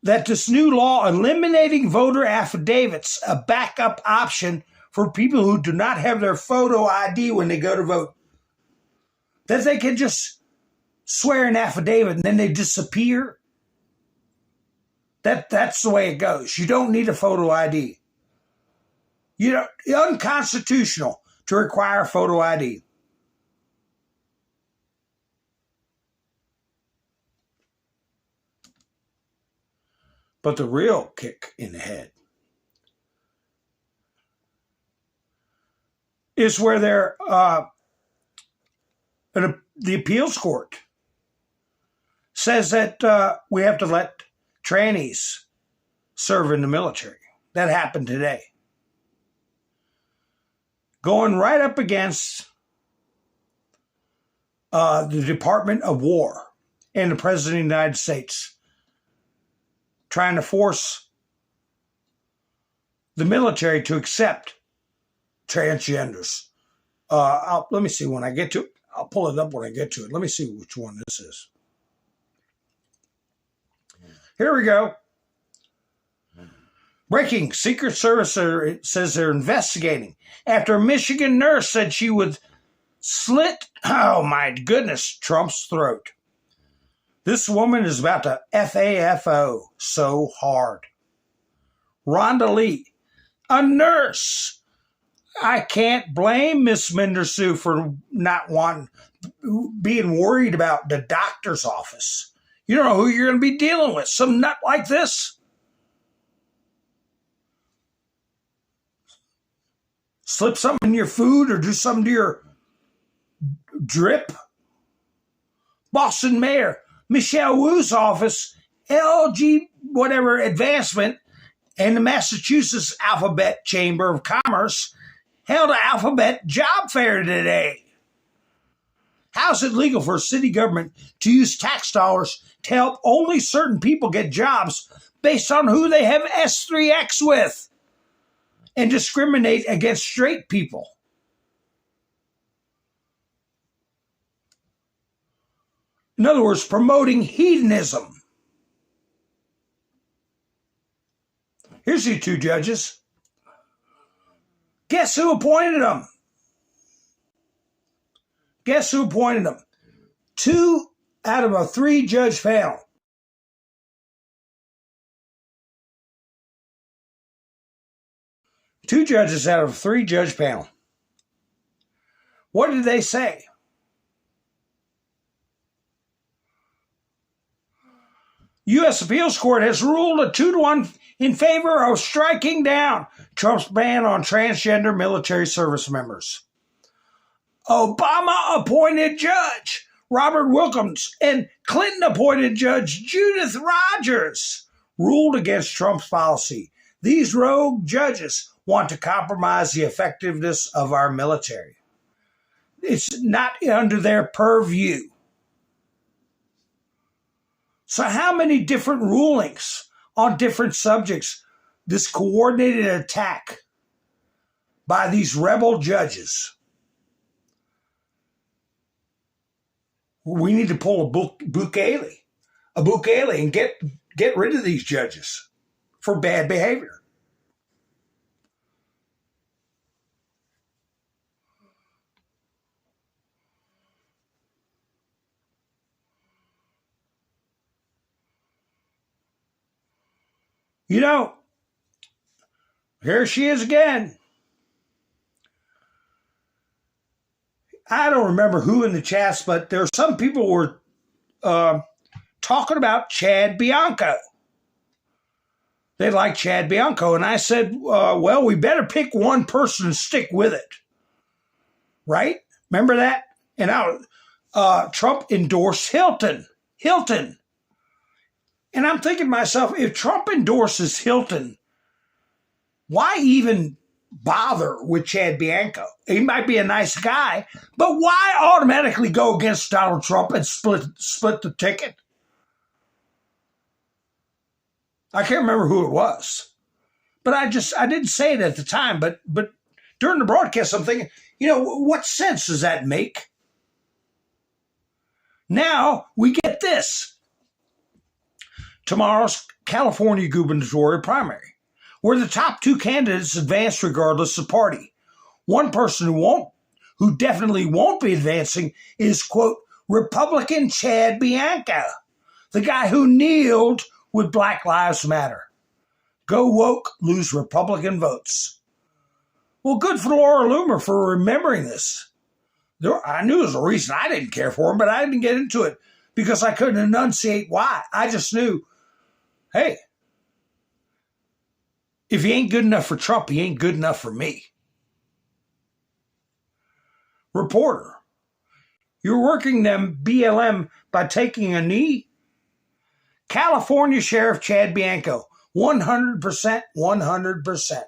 that this new law eliminating voter affidavits, a backup option for people who do not have their photo ID when they go to vote, that they can just swear an affidavit and then they disappear. That's the way it goes. You don't need a photo ID. It's unconstitutional to require a photo ID. But the real kick in the head is where the appeals court says that we have to let trannies serve in the military. That happened today. Going right up against the Department of War and the President of the United States, trying to force the military to accept transgenders. Let me see when I get to it. I'll pull it up when I get to it. Let me see which one this is. Here we go. Breaking. Secret Service says they're investigating after a Michigan nurse said she would slit, oh my goodness, Trump's throat. This woman is about to FAFO so hard. Rhonda Lee, a nurse. I can't blame Miss Mendersu for not being worried about the doctor's office. You don't know who you're going to be dealing with. Some nut like this. Slip something in your food or do something to your drip. Boston Mayor Michelle Wu's office LG whatever advancement and the Massachusetts Alphabet Chamber of Commerce held an Alphabet job fair today. How is it legal for a city government to use tax dollars to help only certain people get jobs based on who they have S3X with and discriminate against straight people? In other words, promoting hedonism. Here's your two judges. Guess who appointed them? Guess who appointed them? 2 out of a 3-judge panel. Two judges out of a 3-judge panel. What did they say? U.S. Appeals Court has ruled a 2-1 in favor of striking down Trump's ban on transgender military service members. Obama-appointed judge Robert Wilkins and Clinton-appointed judge Judith Rogers ruled against Trump's policy. These rogue judges want to compromise the effectiveness of our military. It's not under their purview. So how many different rulings on different subjects, this coordinated attack by these rebel judges? We need to pull a Bukele and get rid of these judges for bad behavior. You know, here she is again. I don't remember who in the chats, but there are some people who were talking about Chad Bianco. They like Chad Bianco. And I said, well, we better pick one person and stick with it. Right? Remember that? And Trump endorsed Hilton. And I'm thinking to myself, if Trump endorses Hilton, why even bother with Chad Bianco? He might be a nice guy, but why automatically go against Donald Trump and split the ticket? I can't remember who it was, but I didn't say it at the time, but during the broadcast, I'm thinking, what sense does that make? Now we get this. Tomorrow's California gubernatorial primary, where the top 2 candidates advance regardless of party. One person who definitely won't be advancing is, quote, Republican Chad Bianco, the guy who kneeled with Black Lives Matter. Go woke, lose Republican votes. Well, good for Laura Loomer for remembering this. I knew there was a reason I didn't care for him, but I didn't get into it because I couldn't enunciate why. I just knew, hey, if he ain't good enough for Trump, he ain't good enough for me. Reporter, you're working them BLM by taking a knee? California Sheriff Chad Bianco, 100%, 100%.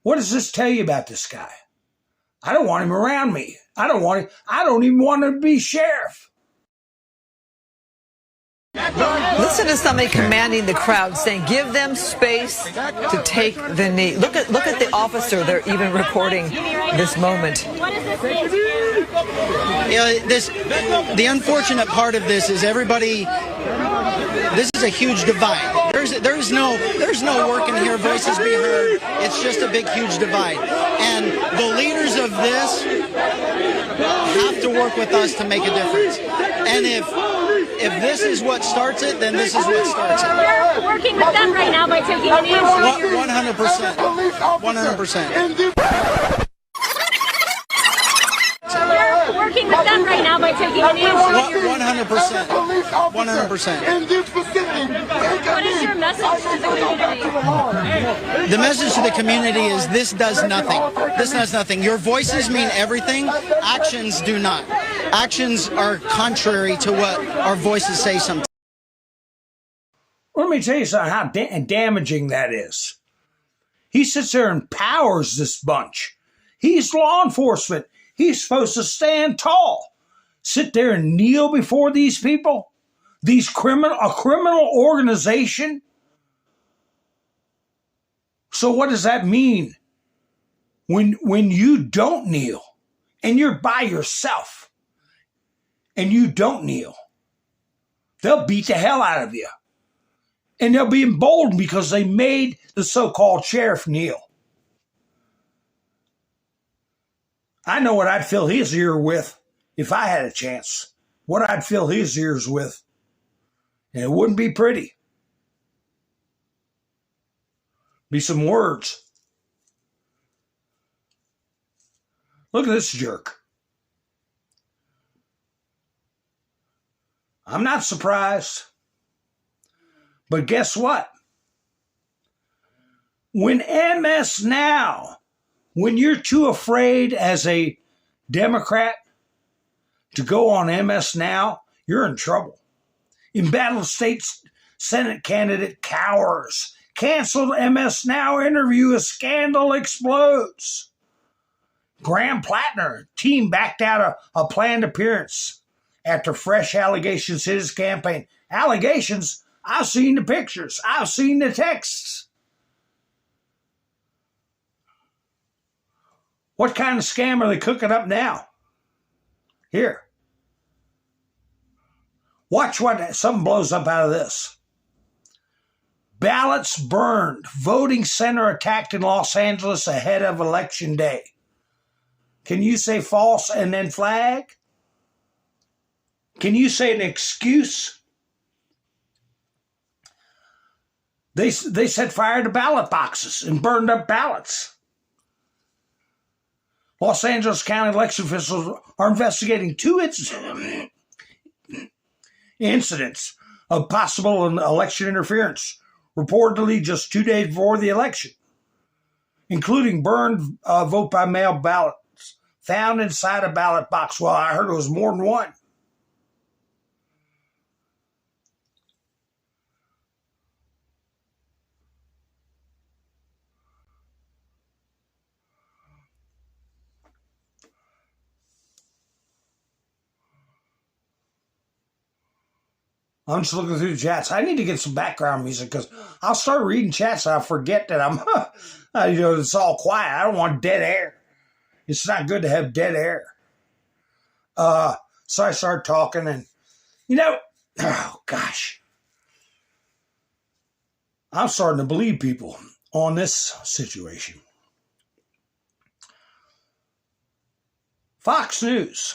What does this tell you about this guy? I don't want him around me. I don't even want him to be sheriff. Listen to somebody commanding the crowd, saying, "Give them space to take the knee." Look at the officer. They're even recording this moment. The unfortunate part of this is everybody. This is a huge divide. There's no working here, voices be heard. It's just a big, huge divide. And the leaders of this have to work with us to make a difference. And if this is what starts it, then this is what starts it. We're working with them right now by taking a knee. 100%. 100%. We're working with them right now by taking a knee. 100%. 100%. What is your message to the community? The message to the community is this does nothing. This does nothing. Your voices mean everything. Actions do not. Actions are contrary to what our voices say sometimes. Let me tell you something, how damaging that is. He sits there and powers this bunch. He's law enforcement. He's supposed to stand tall. Sit there and kneel before these people? A criminal organization? So what does that mean when you don't kneel and you're by yourself and you don't kneel? They'll beat the hell out of you. And they'll be emboldened because they made the so-called sheriff kneel. I know what I'd fill his ear with if I had a chance. What I'd fill his ears with. And it wouldn't be pretty. Be some words. Look at this jerk. I'm not surprised. But guess what? When MS Now, when you're too afraid as a Democrat to go on MS Now, you're in trouble. Embattled state Senate candidate cowers. Canceled MS Now interview as scandal explodes. Graham Plattner, team backed out a planned appearance after fresh allegations hit his campaign. Allegations? I've seen the pictures. I've seen the texts. What kind of scam are they cooking up now? Here. Watch what something blows up out of this. Ballots burned. Voting center attacked in Los Angeles ahead of Election Day. Can you say false and then flag? Can you say an excuse? They set fire to ballot boxes and burned up ballots. Los Angeles County election officials are investigating 2 incidents of possible election interference, reportedly just 2 days before the election, including burned vote-by-mail ballots found inside a ballot box. Well, I heard it was more than one. I'm just looking through the chats. I need to get some background music because I'll start reading chats and I forget that it's all quiet. I don't want dead air. It's not good to have dead air. So I start talking and, oh gosh. I'm starting to believe people on this situation. Fox News.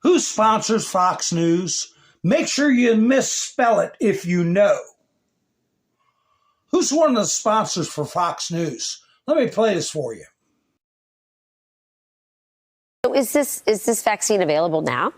Who sponsors Fox News? Make sure you misspell it if you know. Who's one of the sponsors for Fox News? Let me play this for you. So is this vaccine available now?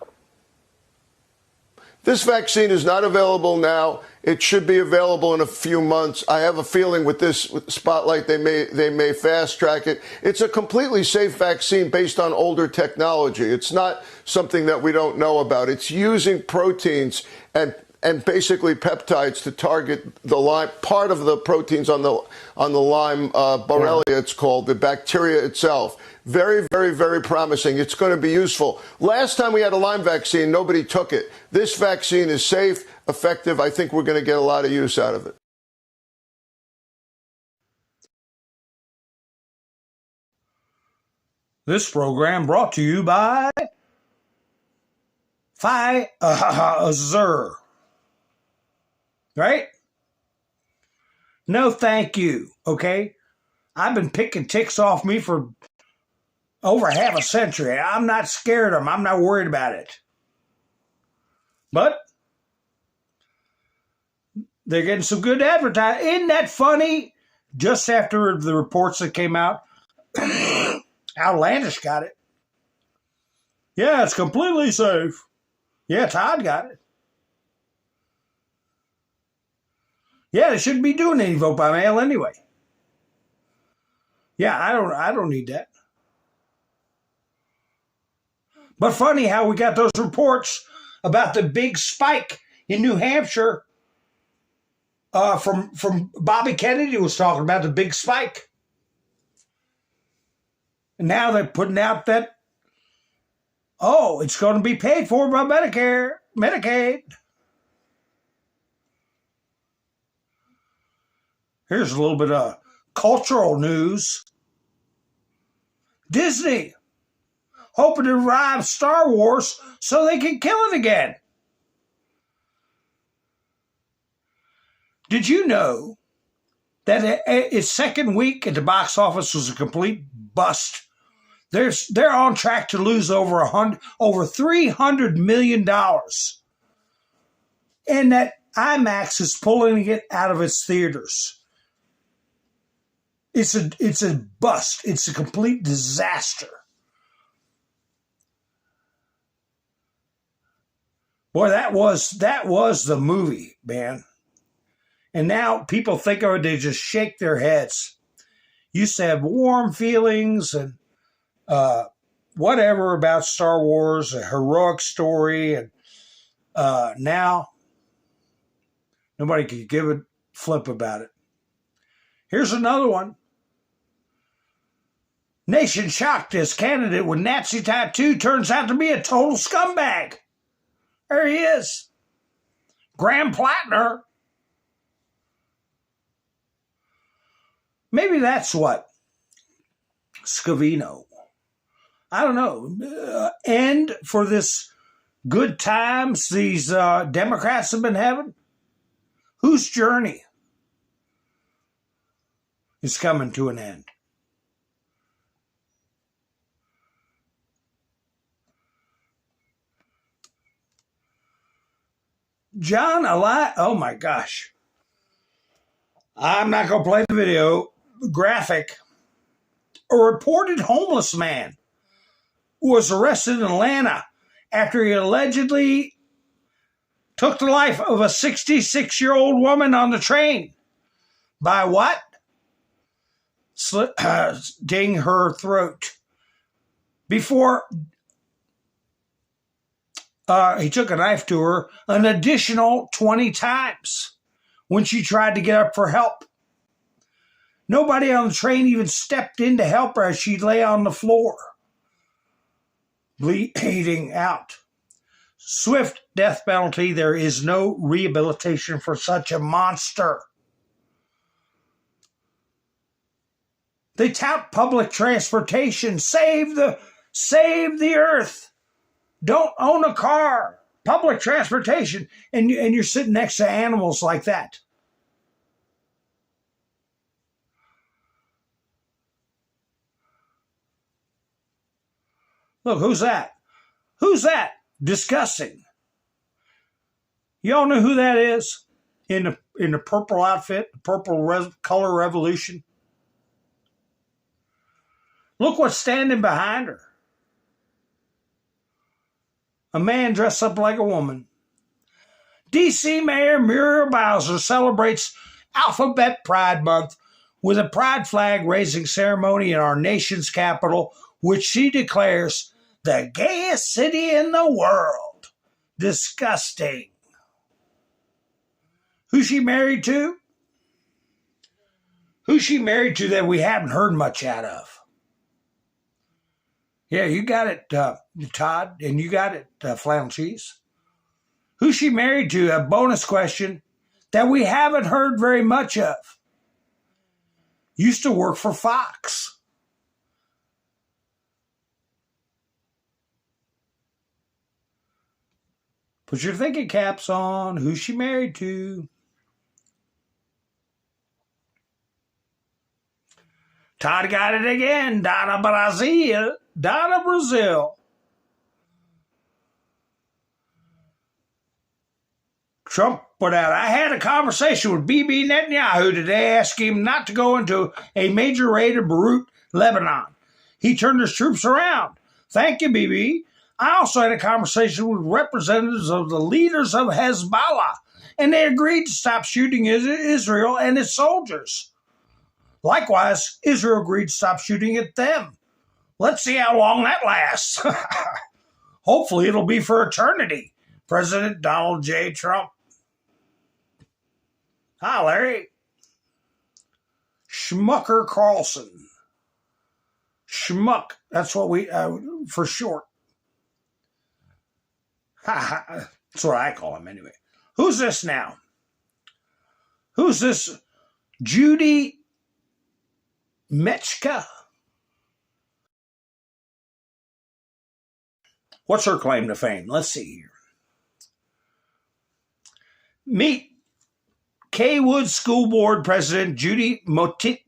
This vaccine is not available now. It should be available in a few months. I have a feeling with this spotlight, they may fast track it. It's a completely safe vaccine based on older technology. It's not something that we don't know about. It's using proteins and basically peptides to target the Lyme, part of the proteins on the Lyme Borrelia, it's called, the bacteria itself. Very, very, very promising. It's going to be useful. Last time we had a Lyme vaccine, nobody took it. This vaccine is safe, effective. I think we're going to get a lot of use out of it. This program brought to you by Pfizer. Right? No, thank you. Okay? I've been picking ticks off me for over half a century. I'm not scared of them. I'm not worried about it. But they're getting some good advertising. Isn't that funny? Just after the reports that came out, Outlandish got it. Yeah, it's completely safe. Yeah, Todd got it. Yeah, they shouldn't be doing any vote by mail anyway. Yeah, I don't need that. But funny how we got those reports about the big spike in New Hampshire from Bobby Kennedy was talking about the big spike. And now they're putting out that, it's going to be paid for by Medicaid. Here's a little bit of cultural news. Disney hoping to revive Star Wars so they can kill it again. Did you know that its second week at the box office was a complete bust? They're on track to lose over $300 million, and that IMAX is pulling it out of its theaters. It's a bust. It's a complete disaster. Boy, that was the movie, man. And now people think of it, they just shake their heads. Used to have warm feelings and whatever about Star Wars, a heroic story, and now nobody could give a flip about it. Here's another one. Nation shocked as candidate with Nazi tattoo turns out to be a total scumbag. There he is. Graham Plattner. Maybe that's what Scavino. I don't know. End for this good times these Democrats have been having. Whose journey is coming to an end? Oh my gosh. I'm not going to play the video. Graphic. A reported homeless man was arrested in Atlanta after he allegedly took the life of a 66-year-old woman on the train. By what? Slitting her throat. Before he took a knife to her an additional 20 times when she tried to get up for help. Nobody on the train even stepped in to help her as she lay on the floor, bleeding out. Swift death penalty. There is no rehabilitation for such a monster. They tout public transportation. Save the earth. Don't own a car. Public transportation. And you're sitting next to animals like that. Look, who's that? Who's that? Disgusting. Y'all know who that is in the purple outfit, the purple color revolution? Look what's standing behind her. A man dressed up like a woman. D.C. Mayor Muriel Bowser celebrates Alphabet Pride Month with a pride flag raising ceremony in our nation's capital, which she declares the gayest city in the world. Disgusting. Who's she married to? Who's she married to that we haven't heard much out of? Yeah, you got it, Todd, and you got it, Flannel Cheese. Who's she married to? A bonus question that we haven't heard very much of. Used to work for Fox. Put your thinking caps on. Who's she married to? Todd got it again. Donna Brazil. Trump put out, I had a conversation with Bibi Netanyahu today asking him not to go into a major raid in Beirut, Lebanon. He turned his troops around. Thank you, Bibi. I also had a conversation with representatives of the leaders of Hezbollah, and they agreed to stop shooting Israel and its soldiers. Likewise, Israel agreed to stop shooting at them. Let's see how long that lasts. Hopefully it'll be for eternity. President Donald J. Trump. Hi, Larry. Schmucker Carlson. Schmuck. That's what we, for short. That's what I call him anyway. Who's this now? Who's this? Judy Metchka? What's her claim to fame? Let's see here. Meet Kaywood School Board President Judy Motika.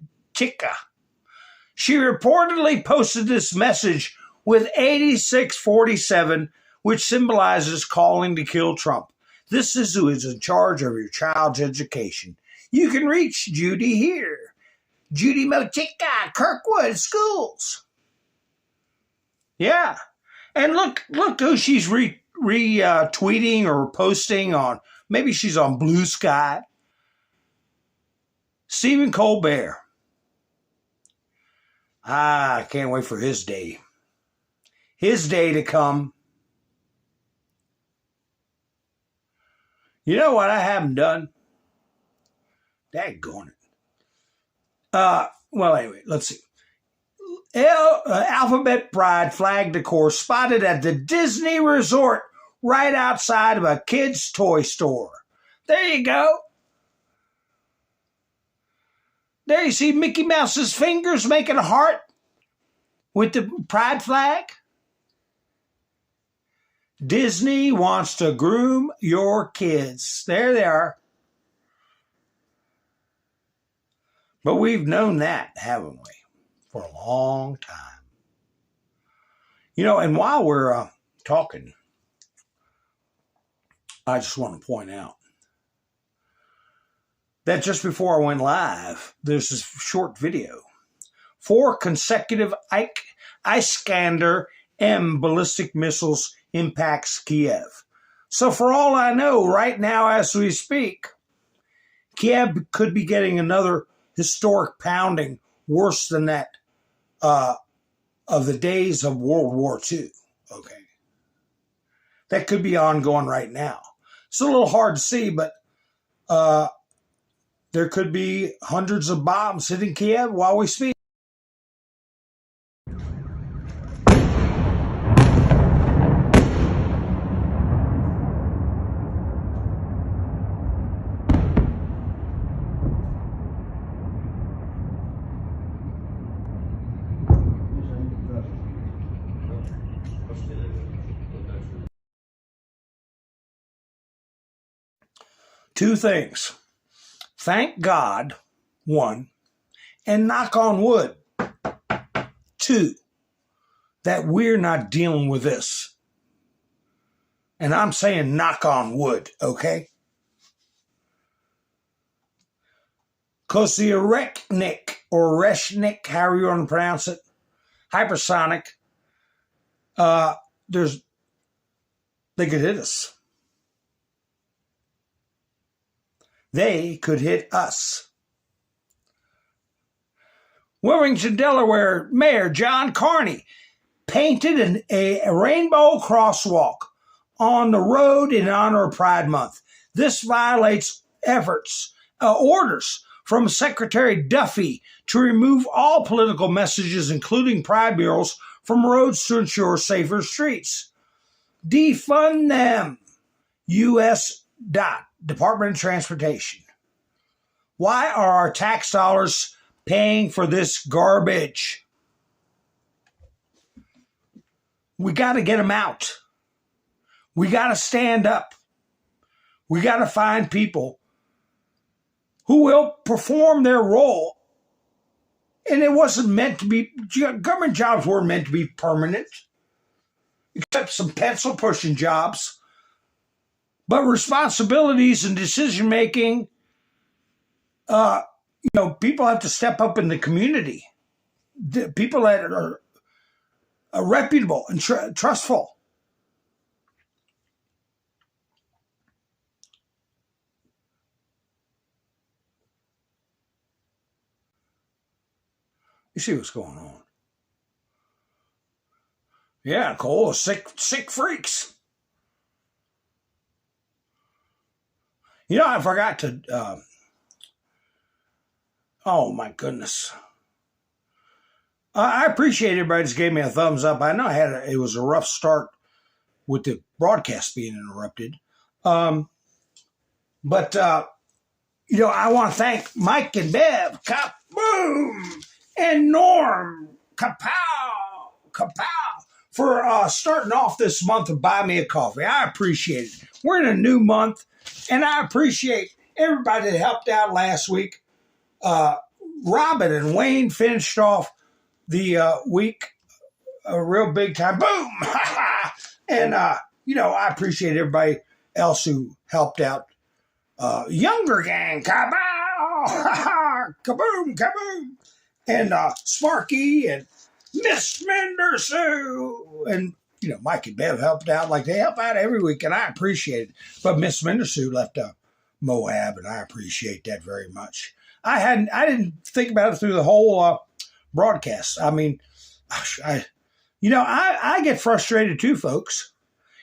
She reportedly posted this message with 8647, which symbolizes calling to kill Trump. This is who is in charge of your child's education. You can reach Judy here. Judy Motika, Kirkwood Schools. Yeah. And look who she's retweeting or posting on. Maybe she's on Blue Sky. Stephen Colbert. I can't wait for his day. His day to come. You know what I haven't done? Daggone it. Well, anyway, let's see. Alphabet Pride flag decor spotted at the Disney Resort right outside of a kid's toy store. There you go. There you see Mickey Mouse's fingers making a heart with the pride flag. Disney wants to groom your kids. There they are. But we've known that, haven't we? For a long time. You know, and while we're talking, I just want to point out that just before I went live, there's this short video. 4 consecutive Iskander-M ballistic missiles impacts Kiev. So for all I know, right now as we speak, Kiev could be getting another historic pounding worse than that of the days of World War II. Okay. That could be ongoing right now. It's a little hard to see, but there could be hundreds of bombs hitting Kiev while we speak. Two things. Thank God, 1, and knock on wood, 2, that we're not dealing with this. And I'm saying knock on wood, okay? Because the Erechnik, or Reshnik, however you want to pronounce it, hypersonic, they could hit us. They could hit us. Wilmington, Delaware Mayor John Carney painted a rainbow crosswalk on the road in honor of Pride Month. This violates orders from Secretary Duffy to remove all political messages, including pride murals, from roads to ensure safer streets. Defund them. U.S. Department of Transportation. Why are our tax dollars paying for this garbage? We got to get them out. We got to stand up. We got to find people who will perform their role. And it wasn't meant to be, government jobs weren't meant to be permanent, except some pencil pushing jobs. But responsibilities and decision making, people have to step up in the community. The people that are reputable and trustful. You see what's going on? Yeah, Cole, sick freaks. I forgot to Oh, my goodness. I appreciate everybody just gave me a thumbs up. I know it was a rough start with the broadcast being interrupted. But I want to thank Mike and Bev, Kaboom, and Norm, Kapow, for starting off this month of Buy Me a Coffee. I appreciate it. We're in a new month, and I appreciate everybody that helped out last week. Robin and Wayne finished off the week a real big time. Boom! And, I appreciate everybody else who helped out. Younger Gang, kabow! Kaboom, kaboom! And Sparky and Miss Mendersue. And, Mike and Bev helped out like they help out every week, and I appreciate it. But Miss Mendersue left Moab, and I appreciate that very much. I didn't think about it through the whole broadcast. I mean, I get frustrated too, folks.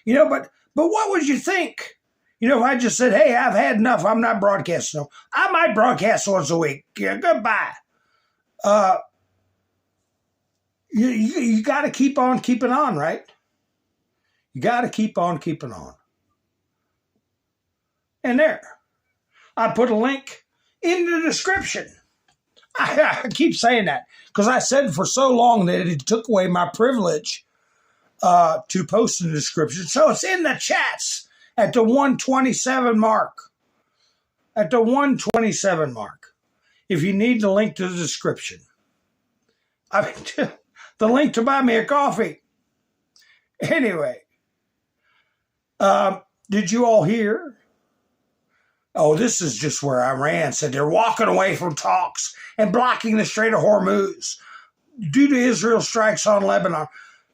But what would you think? If I just said, hey, I've had enough, I'm not broadcasting. No, I might broadcast once a week. Yeah, goodbye. You got to keep on keeping on, right? You got to keep on keeping on. And there, I put a link in the description. I keep saying that because I said for so long that it took away my privilege to post in the description. So it's in the chats at the 127 mark. At the 127 mark. If you need the link to the description. I mean, the link to buy me a coffee. Anyway. Did you all hear? Oh, this is just where Iran said they're walking away from talks and blocking the Strait of Hormuz due to Israel's strikes on Lebanon.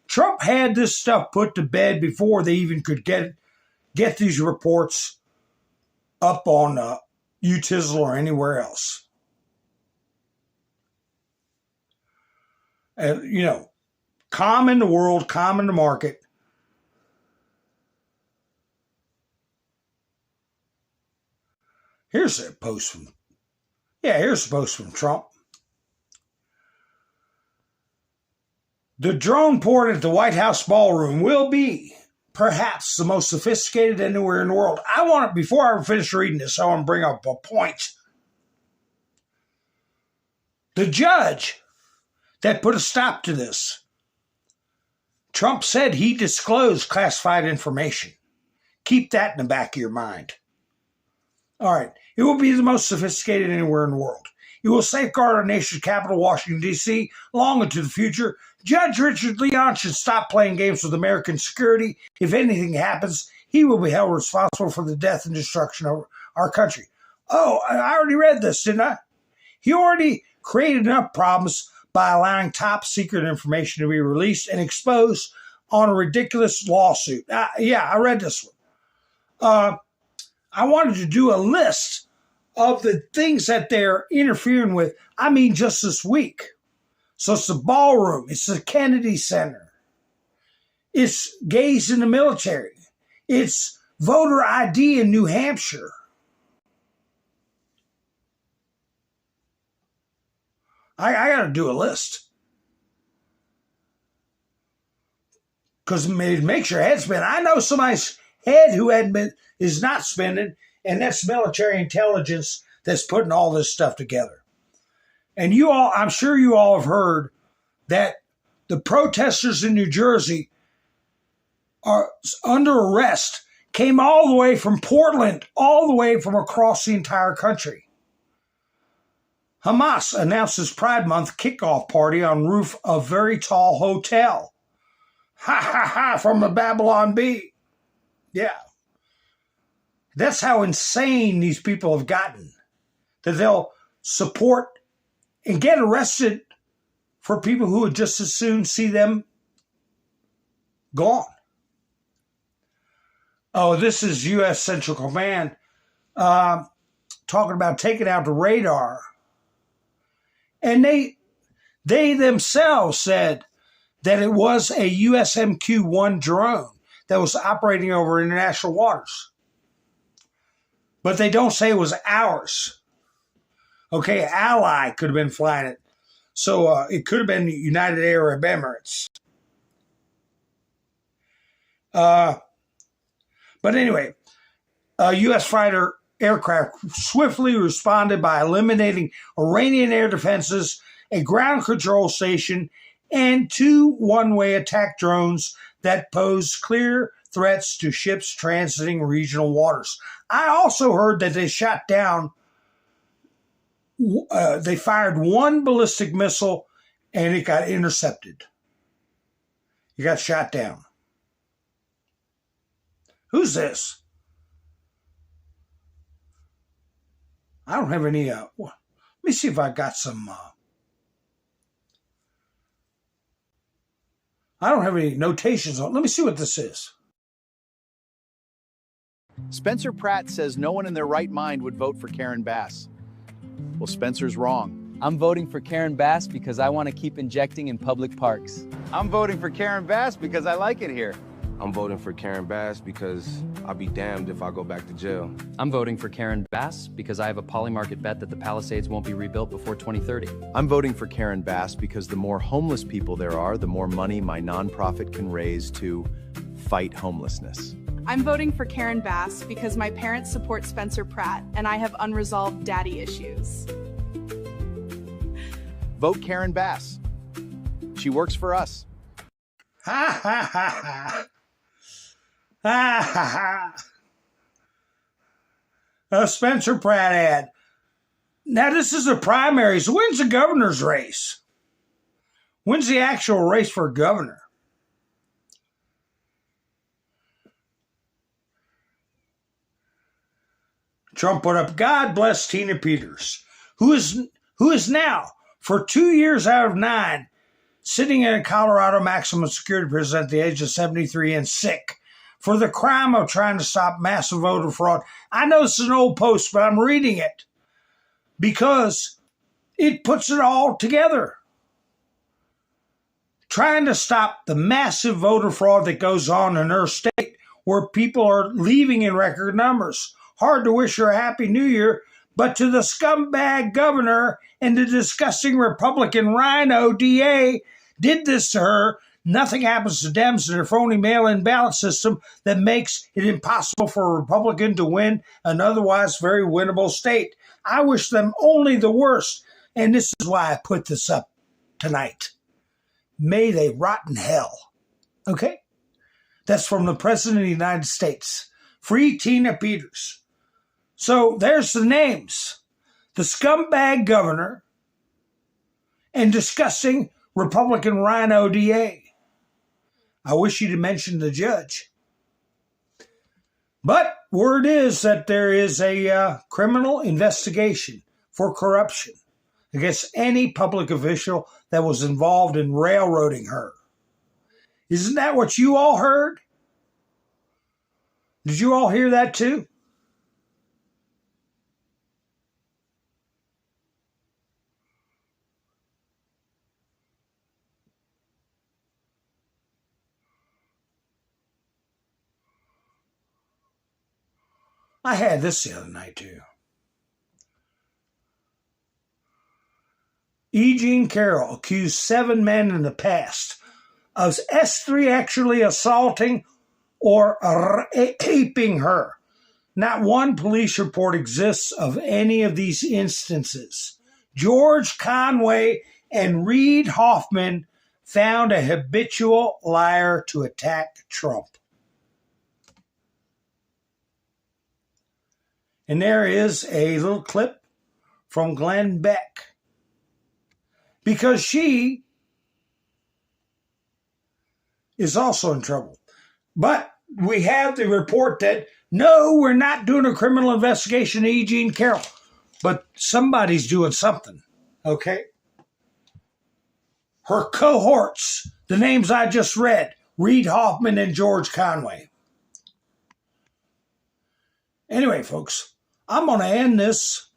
Trump had this stuff put to bed before they even could get these reports up on UTISL or anywhere else. Calm in the world, calm in the market. Here's a post from Trump. The drone port at the White House ballroom will be perhaps the most sophisticated anywhere in the world. Before I finish reading this, I want to bring up a point. The judge that put a stop to this, Trump said he disclosed classified information. Keep that in the back of your mind. All right. It will be the most sophisticated anywhere in the world. It will safeguard our nation's capital, Washington, D.C., long into the future. Judge Richard Leon should stop playing games with American security. If anything happens, he will be held responsible for the death and destruction of our country. Oh, I already read this, didn't I? He already created enough problems by allowing top secret information to be released and exposed on a ridiculous lawsuit. I read this one. I wanted to do a list of the things that they're interfering with. I mean, just this week. So it's the ballroom. It's the Kennedy Center. It's gays in the military. It's voter ID in New Hampshire. I got to do a list. Because it makes your head spin. I know somebody's head who is not spinning, and that's military intelligence that's putting all this stuff together. And I'm sure you all have heard that the protesters in New Jersey are under arrest, came all the way from Portland, all the way from across the entire country. Hamas announced its Pride Month kickoff party on roof of very tall hotel. Ha ha ha, from the Babylon Bee. Yeah. That's how insane these people have gotten. That they'll support and get arrested for people who would just as soon see them gone. Oh, this is U.S. Central Command talking about taking out the radar. And they themselves said that it was a USMQ-1 drone that was operating over international waters. But they don't say it was ours. Okay, Ally could have been flying it. So it could have been United Arab Emirates. But anyway, a U.S. fighter aircraft swiftly responded by eliminating Iranian air defenses, a ground control station, and 2 one-way attack drones that pose clear threats to ships transiting regional waters. I also heard that they shot down, they fired 1 ballistic missile and it got intercepted. It got shot down. Who's this? I don't have any, let me see if I got some, I don't have any notations on. Let me see what this is. Spencer Pratt says no one in their right mind would vote for Karen Bass. Well, Spencer's wrong. I'm voting for Karen Bass because I want to keep injecting in public parks. I'm voting for Karen Bass because I like it here. I'm voting for Karen Bass because I'll be damned if I go back to jail. I'm voting for Karen Bass because I have a Polymarket bet that the Palisades won't be rebuilt before 2030. I'm voting for Karen Bass because the more homeless people there are, the more money my nonprofit can raise to fight homelessness. I'm voting for Karen Bass because my parents support Spencer Pratt and I have unresolved daddy issues. Vote Karen Bass. She works for us. Ha ha ha ha. Ha ha ha. Spencer Pratt ad. Now this is a primaries. When's the governor's race? When's the actual race for governor? Trump put up, God bless Tina Peters, who is now, for 2 years out of 9, sitting in a Colorado maximum security prison at the age of 73 and sick for the crime of trying to stop massive voter fraud. I know this is an old post, but I'm reading it because it puts it all together. Trying to stop the massive voter fraud that goes on in her state where people are leaving in record numbers. Hard to wish her a happy new year, but to the scumbag governor and the disgusting Republican rhino DA did this to her. Nothing happens to Dems and their phony mail-in ballot system that makes it impossible for a Republican to win an otherwise very winnable state. I wish them only the worst, and this is why I put this up tonight. May they rot in hell. Okay? That's from the President of the United States. Free Tina Peters. So there's the names. The scumbag governor and disgusting Republican rhino DA. I wish you'd mention the judge. But word is that there is a criminal investigation for corruption against any public official that was involved in railroading her. Isn't that what you all heard? Did you all hear that too? I had this the other night too. E. Jean Carroll accused 7 men in the past of S3 actually assaulting or raping her. Not one police report exists of any of these instances. George Conway and Reid Hoffman found a habitual liar to attack Trump. And there is a little clip from Glenn Beck. Because she is also in trouble. But we have the report that, no, we're not doing a criminal investigation of E. Jean Carroll. But somebody's doing something, okay? Her cohorts, the names I just read, Reid Hoffman and George Conway. Anyway, folks, I'm going to end this,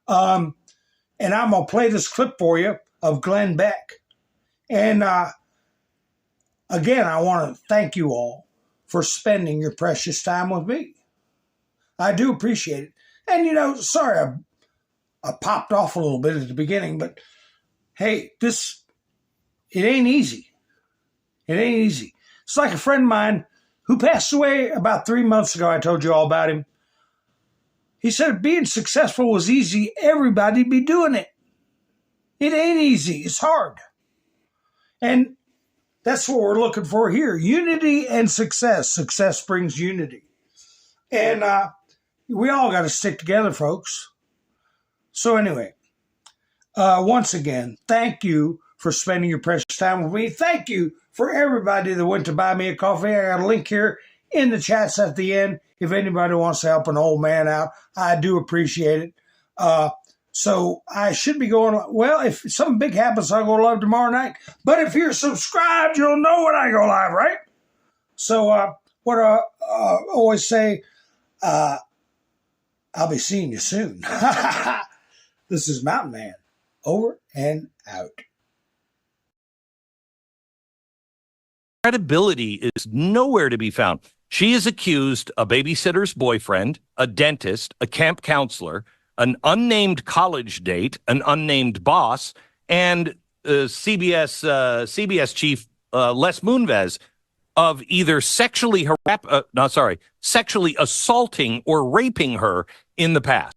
and I'm going to play this clip for you of Glenn Beck. And again, I want to thank you all for spending your precious time with me. I do appreciate it. And, sorry popped off a little bit at the beginning, but hey, it ain't easy. It ain't easy. It's like a friend of mine who passed away about 3 months ago. I told you all about him. He said if being successful was easy, everybody'd be doing it. It ain't easy. It's hard. And that's what we're looking for here. Unity and success. Success brings unity. And we all got to stick together, folks. So anyway, once again, thank you for spending your precious time with me. Thank you for everybody that went to buy me a coffee. I got a link here in the chats at the end. If anybody wants to help an old man out, I do appreciate it. So I should be going, well, if something big happens, I'll go live tomorrow night. But if you're subscribed, you'll know when I go live, right? So what I always say, I'll be seeing you soon. This is Mountain Man. Over and out. Credibility is nowhere to be found. She has accused a babysitter's boyfriend, a dentist, a camp counselor, an unnamed college date, an unnamed boss, and CBS chief Les Moonves of either sexually assaulting or raping her in the past.